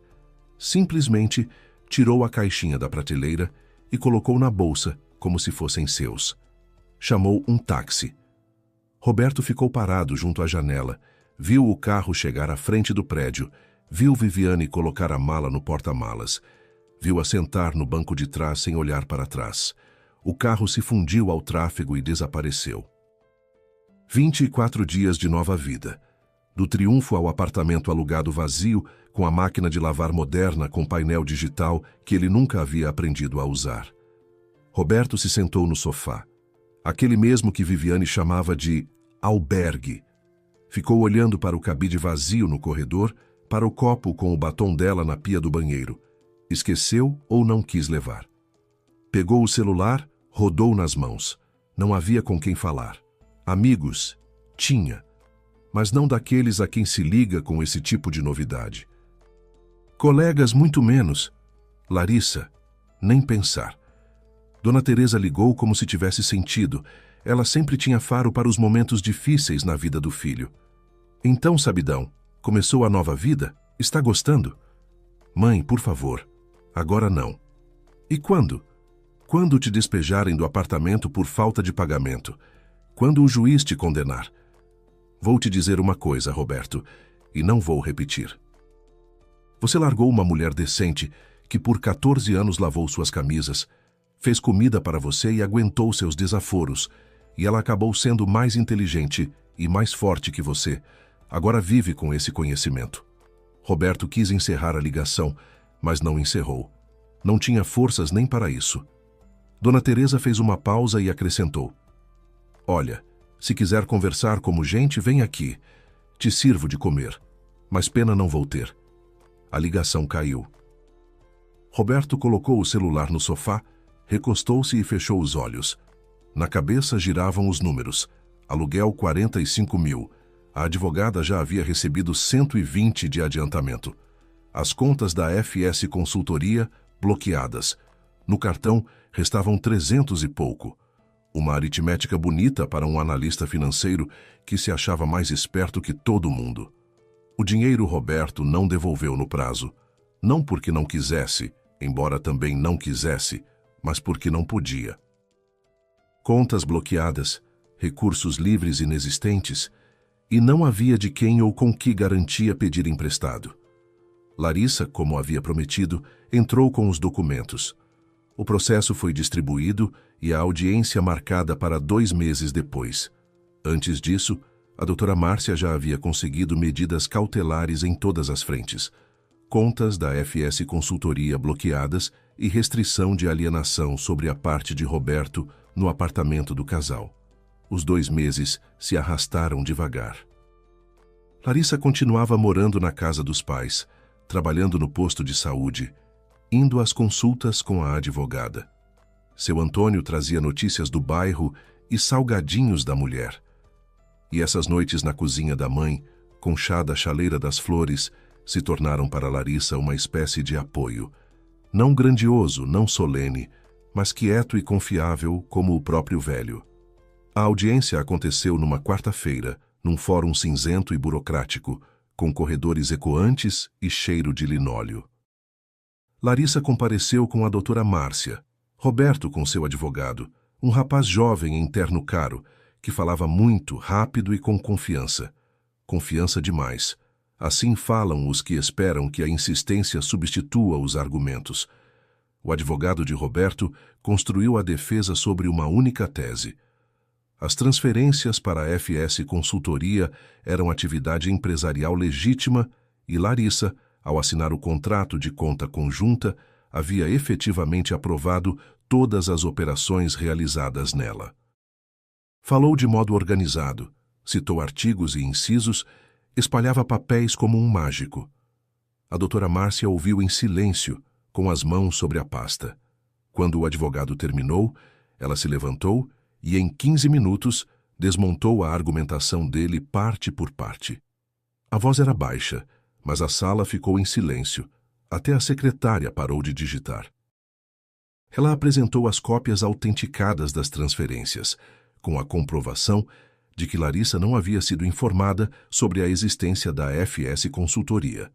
Simplesmente tirou a caixinha da prateleira e colocou na bolsa, como se fossem seus. Chamou um táxi. Roberto ficou parado junto à janela, viu o carro chegar à frente do prédio, viu Viviane colocar a mala no porta-malas, viu-a sentar no banco de trás sem olhar para trás. O carro se fundiu ao tráfego e desapareceu. 24 dias de nova vida. Do triunfo ao apartamento alugado vazio, com a máquina de lavar moderna com painel digital que ele nunca havia aprendido a usar. Roberto se sentou no sofá, aquele mesmo que Viviane chamava de albergue. Ficou olhando para o cabide vazio no corredor, para o copo com o batom dela na pia do banheiro. Esqueceu ou não quis levar. Pegou o celular, rodou nas mãos. Não havia com quem falar. Amigos? Tinha. Mas não daqueles a quem se liga com esse tipo de novidade. Colegas, muito menos. Larissa? Nem pensar. Dona Teresa ligou como se tivesse sentido. Ela sempre tinha faro para os momentos difíceis na vida do filho. Então, sabidão, começou a nova vida? Está gostando? Mãe, por favor. Agora não. E quando? Quando te despejarem do apartamento por falta de pagamento? Quando o juiz te condenar? Vou te dizer uma coisa, Roberto, e não vou repetir. Você largou uma mulher decente que por 14 anos lavou suas camisas, fez comida para você e aguentou seus desaforos, e ela acabou sendo mais inteligente e mais forte que você. Agora vive com esse conhecimento. Roberto quis encerrar a ligação, mas não encerrou. Não tinha forças nem para isso. Dona Teresa fez uma pausa e acrescentou: "Olha, se quiser conversar como gente, vem aqui. Te sirvo de comer, mas pena não vou ter." A ligação caiu. Roberto colocou o celular no sofá, recostou-se e fechou os olhos. Na cabeça giravam os números. Aluguel 45 mil. A advogada já havia recebido 120 de adiantamento. As contas da FS Consultoria bloqueadas. No cartão restavam 300 e pouco. Uma aritmética bonita para um analista financeiro que se achava mais esperto que todo mundo. O dinheiro Roberto não devolveu no prazo. Não porque não quisesse, embora também não quisesse, mas porque não podia. Contas bloqueadas, recursos livres inexistentes, e não havia de quem ou com que garantia pedir emprestado. Larissa, como havia prometido, entrou com os documentos. O processo foi distribuído e a audiência marcada para 2 meses depois. Antes disso, a doutora Márcia já havia conseguido medidas cautelares em todas as frentes. Contas da FS Consultoria bloqueadas e restrição de alienação sobre a parte de Roberto no apartamento do casal. Os 2 meses se arrastaram devagar. Larissa continuava morando na casa dos pais, trabalhando no posto de saúde, indo às consultas com a advogada. Seu Antônio trazia notícias do bairro e salgadinhos da mulher. E essas noites na cozinha da mãe, com chá da chaleira das flores, se tornaram para Larissa uma espécie de apoio. Não grandioso, não solene, mas quieto e confiável como o próprio velho. A audiência aconteceu numa quarta-feira, num fórum cinzento e burocrático, com corredores ecoantes e cheiro de linóleo. Larissa compareceu com a doutora Márcia, Roberto com seu advogado, um rapaz jovem em terno caro, que falava muito, rápido e com confiança. Confiança demais. Assim falam os que esperam que a insistência substitua os argumentos. O advogado de Roberto construiu a defesa sobre uma única tese. As transferências para a FS Consultoria eram atividade empresarial legítima e Larissa, ao assinar o contrato de conta conjunta, havia efetivamente aprovado todas as operações realizadas nela. Falou de modo organizado, citou artigos e incisos, espalhava papéis como um mágico. A doutora Márcia ouviu em silêncio, com as mãos sobre a pasta. Quando o advogado terminou, ela se levantou e, em 15 minutos, desmontou a argumentação dele parte por parte. A voz era baixa, mas a sala ficou em silêncio, até a secretária parou de digitar. Ela apresentou as cópias autenticadas das transferências, com a comprovação de que Larissa não havia sido informada sobre a existência da FS Consultoria.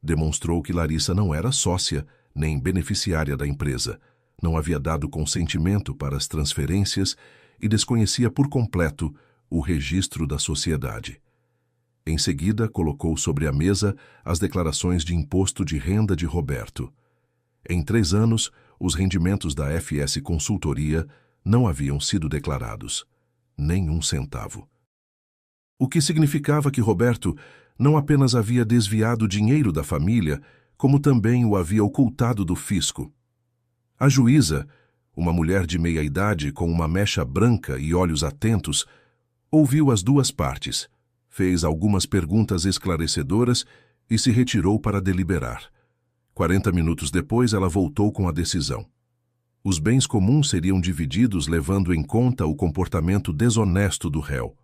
Demonstrou que Larissa não era sócia nem beneficiária da empresa, não havia dado consentimento para as transferências e desconhecia por completo o registro da sociedade. Em seguida, colocou sobre a mesa as declarações de imposto de renda de Roberto. Em 3 anos, os rendimentos da FS Consultoria não haviam sido declarados, nem um centavo. O que significava que Roberto não apenas havia desviado dinheiro da família, como também o havia ocultado do fisco. A juíza, uma mulher de meia-idade com uma mecha branca e olhos atentos, ouviu as duas partes, fez algumas perguntas esclarecedoras e se retirou para deliberar. 40 minutos depois, ela voltou com a decisão. Os bens comuns seriam divididos levando em conta o comportamento desonesto do réu.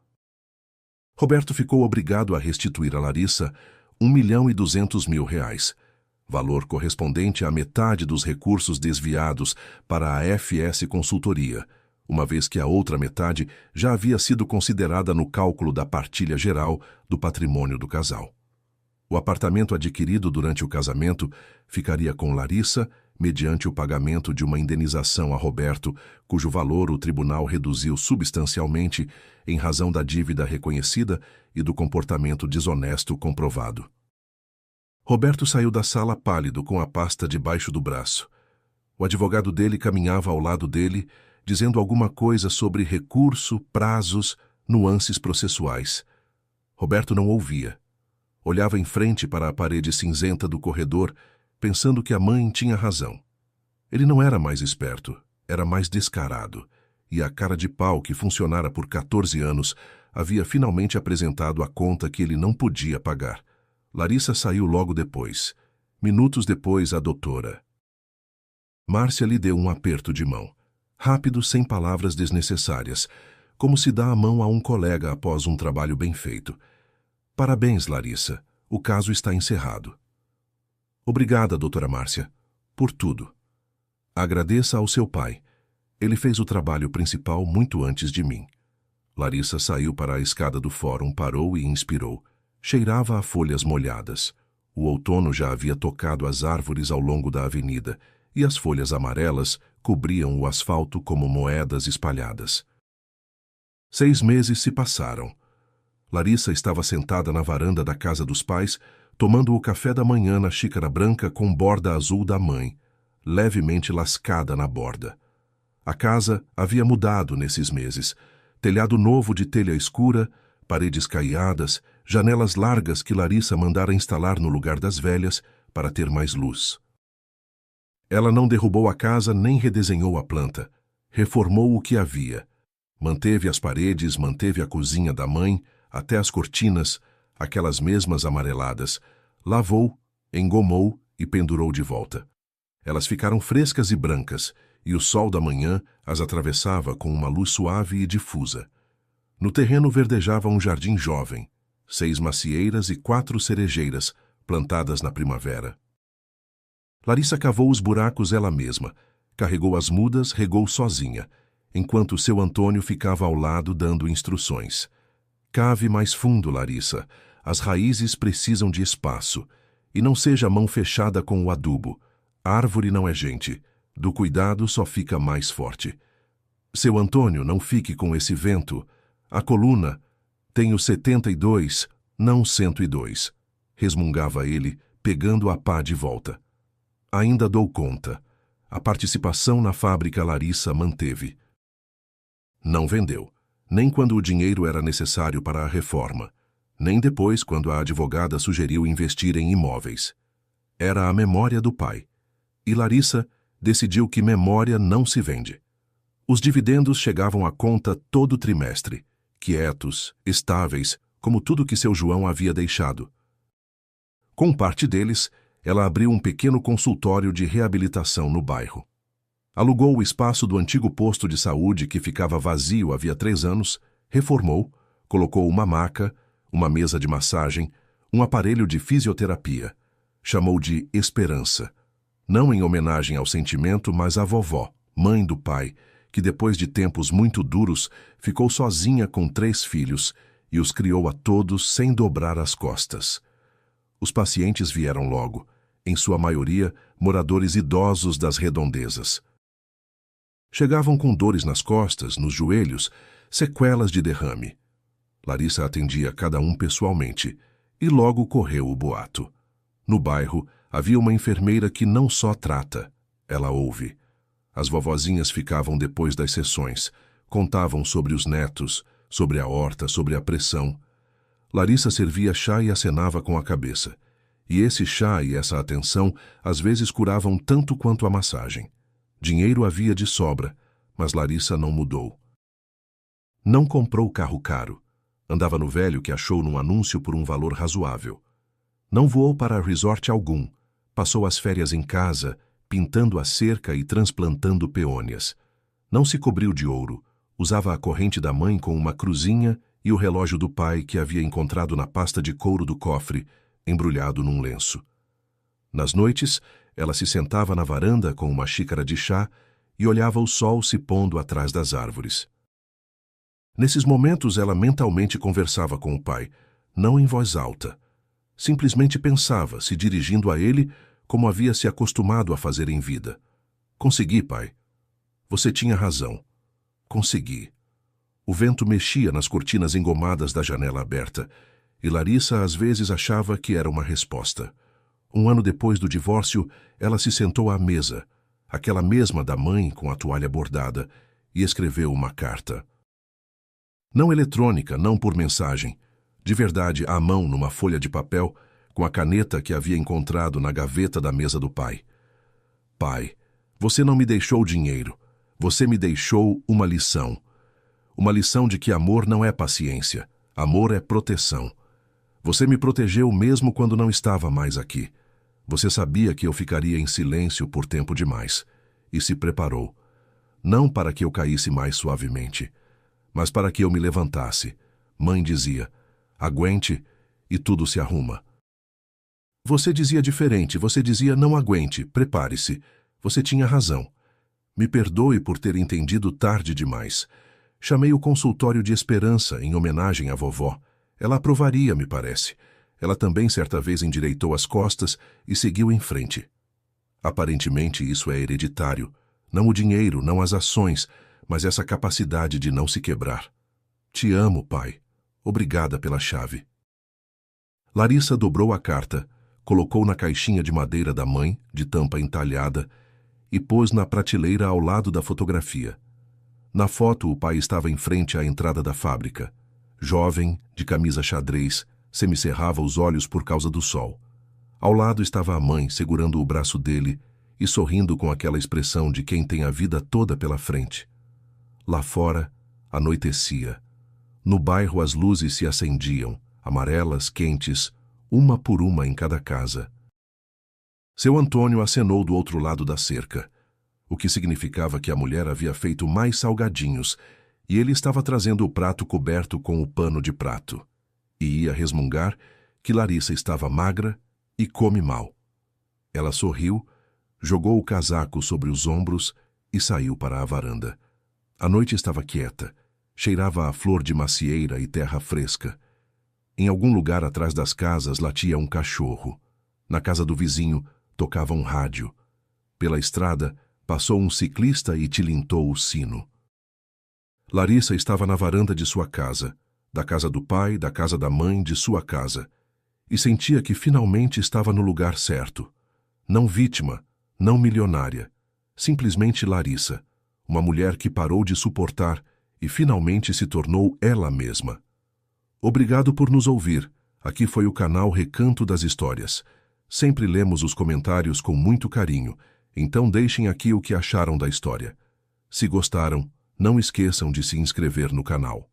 Roberto ficou obrigado a restituir a Larissa R$ 1.200.000, valor correspondente à metade dos recursos desviados para a FS Consultoria, uma vez que a outra metade já havia sido considerada no cálculo da partilha geral do patrimônio do casal. O apartamento adquirido durante o casamento ficaria com Larissa, mediante o pagamento de uma indenização a Roberto, cujo valor o tribunal reduziu substancialmente em razão da dívida reconhecida e do comportamento desonesto comprovado. Roberto saiu da sala pálido com a pasta debaixo do braço. O advogado dele caminhava ao lado dele, dizendo alguma coisa sobre recurso, prazos, nuances processuais. Roberto não ouvia. Olhava em frente para a parede cinzenta do corredor, pensando que a mãe tinha razão. Ele não era mais esperto, era mais descarado, e a cara de pau que funcionara por 14 anos havia finalmente apresentado a conta que ele não podia pagar. Larissa saiu logo depois. Minutos depois, a doutora Márcia lhe deu um aperto de mão, rápido, sem palavras desnecessárias, como se dá a mão a um colega após um trabalho bem feito. Parabéns, Larissa. O caso está encerrado. Obrigada, doutora Márcia, por tudo. Agradeça ao seu pai. Ele fez o trabalho principal muito antes de mim. Larissa saiu para a escada do fórum, parou e inspirou. Cheirava a folhas molhadas. O outono já havia tocado as árvores ao longo da avenida, e as folhas amarelas cobriam o asfalto como moedas espalhadas. 6 meses se passaram. Larissa estava sentada na varanda da casa dos pais, tomando o café da manhã na xícara branca com borda azul da mãe, levemente lascada na borda. A casa havia mudado nesses meses. Telhado novo de telha escura, paredes caiadas, janelas largas que Larissa mandara instalar no lugar das velhas para ter mais luz. Ela não derrubou a casa nem redesenhou a planta. Reformou o que havia. Manteve as paredes, manteve a cozinha da mãe, até as cortinas, aquelas mesmas amareladas. Lavou, engomou e pendurou de volta. Elas ficaram frescas e brancas, e o sol da manhã as atravessava com uma luz suave e difusa. No terreno verdejava um jardim jovem, 6 macieiras e 4 cerejeiras, plantadas na primavera. Larissa cavou os buracos ela mesma, carregou as mudas, regou sozinha, enquanto seu Antônio ficava ao lado dando instruções. Cave mais fundo, Larissa. As raízes precisam de espaço. E não seja mão fechada com o adubo. Árvore não é gente. Do cuidado só fica mais forte. Seu Antônio, não fique com esse vento. A coluna... Tenho 72, não 102. Resmungava ele, pegando a pá de volta. Ainda dou conta. A participação na fábrica Larissa manteve. Não vendeu, nem quando o dinheiro era necessário para a reforma, nem depois quando a advogada sugeriu investir em imóveis. Era a memória do pai. E Larissa decidiu que memória não se vende. Os dividendos chegavam à conta todo trimestre, quietos, estáveis, como tudo que seu João havia deixado. Com parte deles, ela abriu um pequeno consultório de reabilitação no bairro. Alugou o espaço do antigo posto de saúde que ficava vazio havia 3 anos, reformou, colocou uma maca, uma mesa de massagem, um aparelho de fisioterapia. Chamou de Esperança. Não em homenagem ao sentimento, mas à vovó, mãe do pai, que depois de tempos muito duros, ficou sozinha com 3 filhos e os criou a todos sem dobrar as costas. Os pacientes vieram logo, em sua maioria moradores idosos das redondezas. Chegavam com dores nas costas, nos joelhos, sequelas de derrame. Larissa atendia cada um pessoalmente, e logo correu o boato. No bairro, havia uma enfermeira que não só trata, ela ouve. As vovozinhas ficavam depois das sessões, contavam sobre os netos, sobre a horta, sobre a pressão. Larissa servia chá e acenava com a cabeça. E esse chá e essa atenção às vezes curavam tanto quanto a massagem. Dinheiro havia de sobra, mas Larissa não mudou. Não comprou carro caro. Andava no velho que achou num anúncio por um valor razoável. Não voou para resort algum. Passou as férias em casa, pintando a cerca e transplantando peônias. Não se cobriu de ouro. Usava a corrente da mãe com uma cruzinha e o relógio do pai que havia encontrado na pasta de couro do cofre, embrulhado num lenço. Nas noites, ela se sentava na varanda com uma xícara de chá e olhava o sol se pondo atrás das árvores. Nesses momentos, ela mentalmente conversava com o pai, não em voz alta. Simplesmente pensava, se dirigindo a ele, como havia se acostumado a fazer em vida. Consegui, pai. Você tinha razão. Consegui. O vento mexia nas cortinas engomadas da janela aberta, e Larissa às vezes achava que era uma resposta. 1 ano depois do divórcio, ela se sentou à mesa, aquela mesma da mãe com a toalha bordada, e escreveu uma carta. Não eletrônica, não por mensagem, de verdade à mão numa folha de papel, com a caneta que havia encontrado na gaveta da mesa do pai. Pai, você não me deixou dinheiro, você me deixou uma lição. Uma lição de que amor não é paciência, amor é proteção. Você me protegeu mesmo quando não estava mais aqui. Você sabia que eu ficaria em silêncio por tempo demais, e se preparou. Não para que eu caísse mais suavemente, mas para que eu me levantasse. Mãe dizia, aguente e tudo se arruma. Você dizia diferente, você dizia não aguente, prepare-se. Você tinha razão. Me perdoe por ter entendido tarde demais. Chamei o consultório de Esperança em homenagem à vovó. Ela aprovaria, me parece. Ela também certa vez endireitou as costas e seguiu em frente. Aparentemente isso é hereditário. Não o dinheiro, não as ações, mas essa capacidade de não se quebrar. Te amo, pai. Obrigada pela chave. Larissa dobrou a carta, colocou na caixinha de madeira da mãe, de tampa entalhada, e pôs na prateleira ao lado da fotografia. Na foto, o pai estava em frente à entrada da fábrica. Jovem, de camisa xadrez, semicerrava os olhos por causa do sol. Ao lado estava a mãe, segurando o braço dele e sorrindo com aquela expressão de quem tem a vida toda pela frente. Lá fora, anoitecia. No bairro as luzes se acendiam, amarelas, quentes, uma por uma em cada casa. Seu Antônio acenou do outro lado da cerca, o que significava que a mulher havia feito mais salgadinhos e ele estava trazendo o prato coberto com o pano de prato. E ia resmungar que Larissa estava magra e come mal. Ela sorriu, jogou o casaco sobre os ombros e saiu para a varanda. A noite estava quieta, cheirava a flor de macieira e terra fresca. Em algum lugar atrás das casas latia um cachorro. Na casa do vizinho tocava um rádio. Pela estrada passou um ciclista e tilintou o sino. Larissa estava na varanda de sua casa, da casa do pai, da casa da mãe, de sua casa, e sentia que finalmente estava no lugar certo. Não vítima, não milionária, simplesmente Larissa, uma mulher que parou de suportar e finalmente se tornou ela mesma. Obrigado por nos ouvir. Aqui foi o canal Recanto das Histórias. Sempre lemos os comentários com muito carinho, então deixem aqui o que acharam da história. Se gostaram, não esqueçam de se inscrever no canal.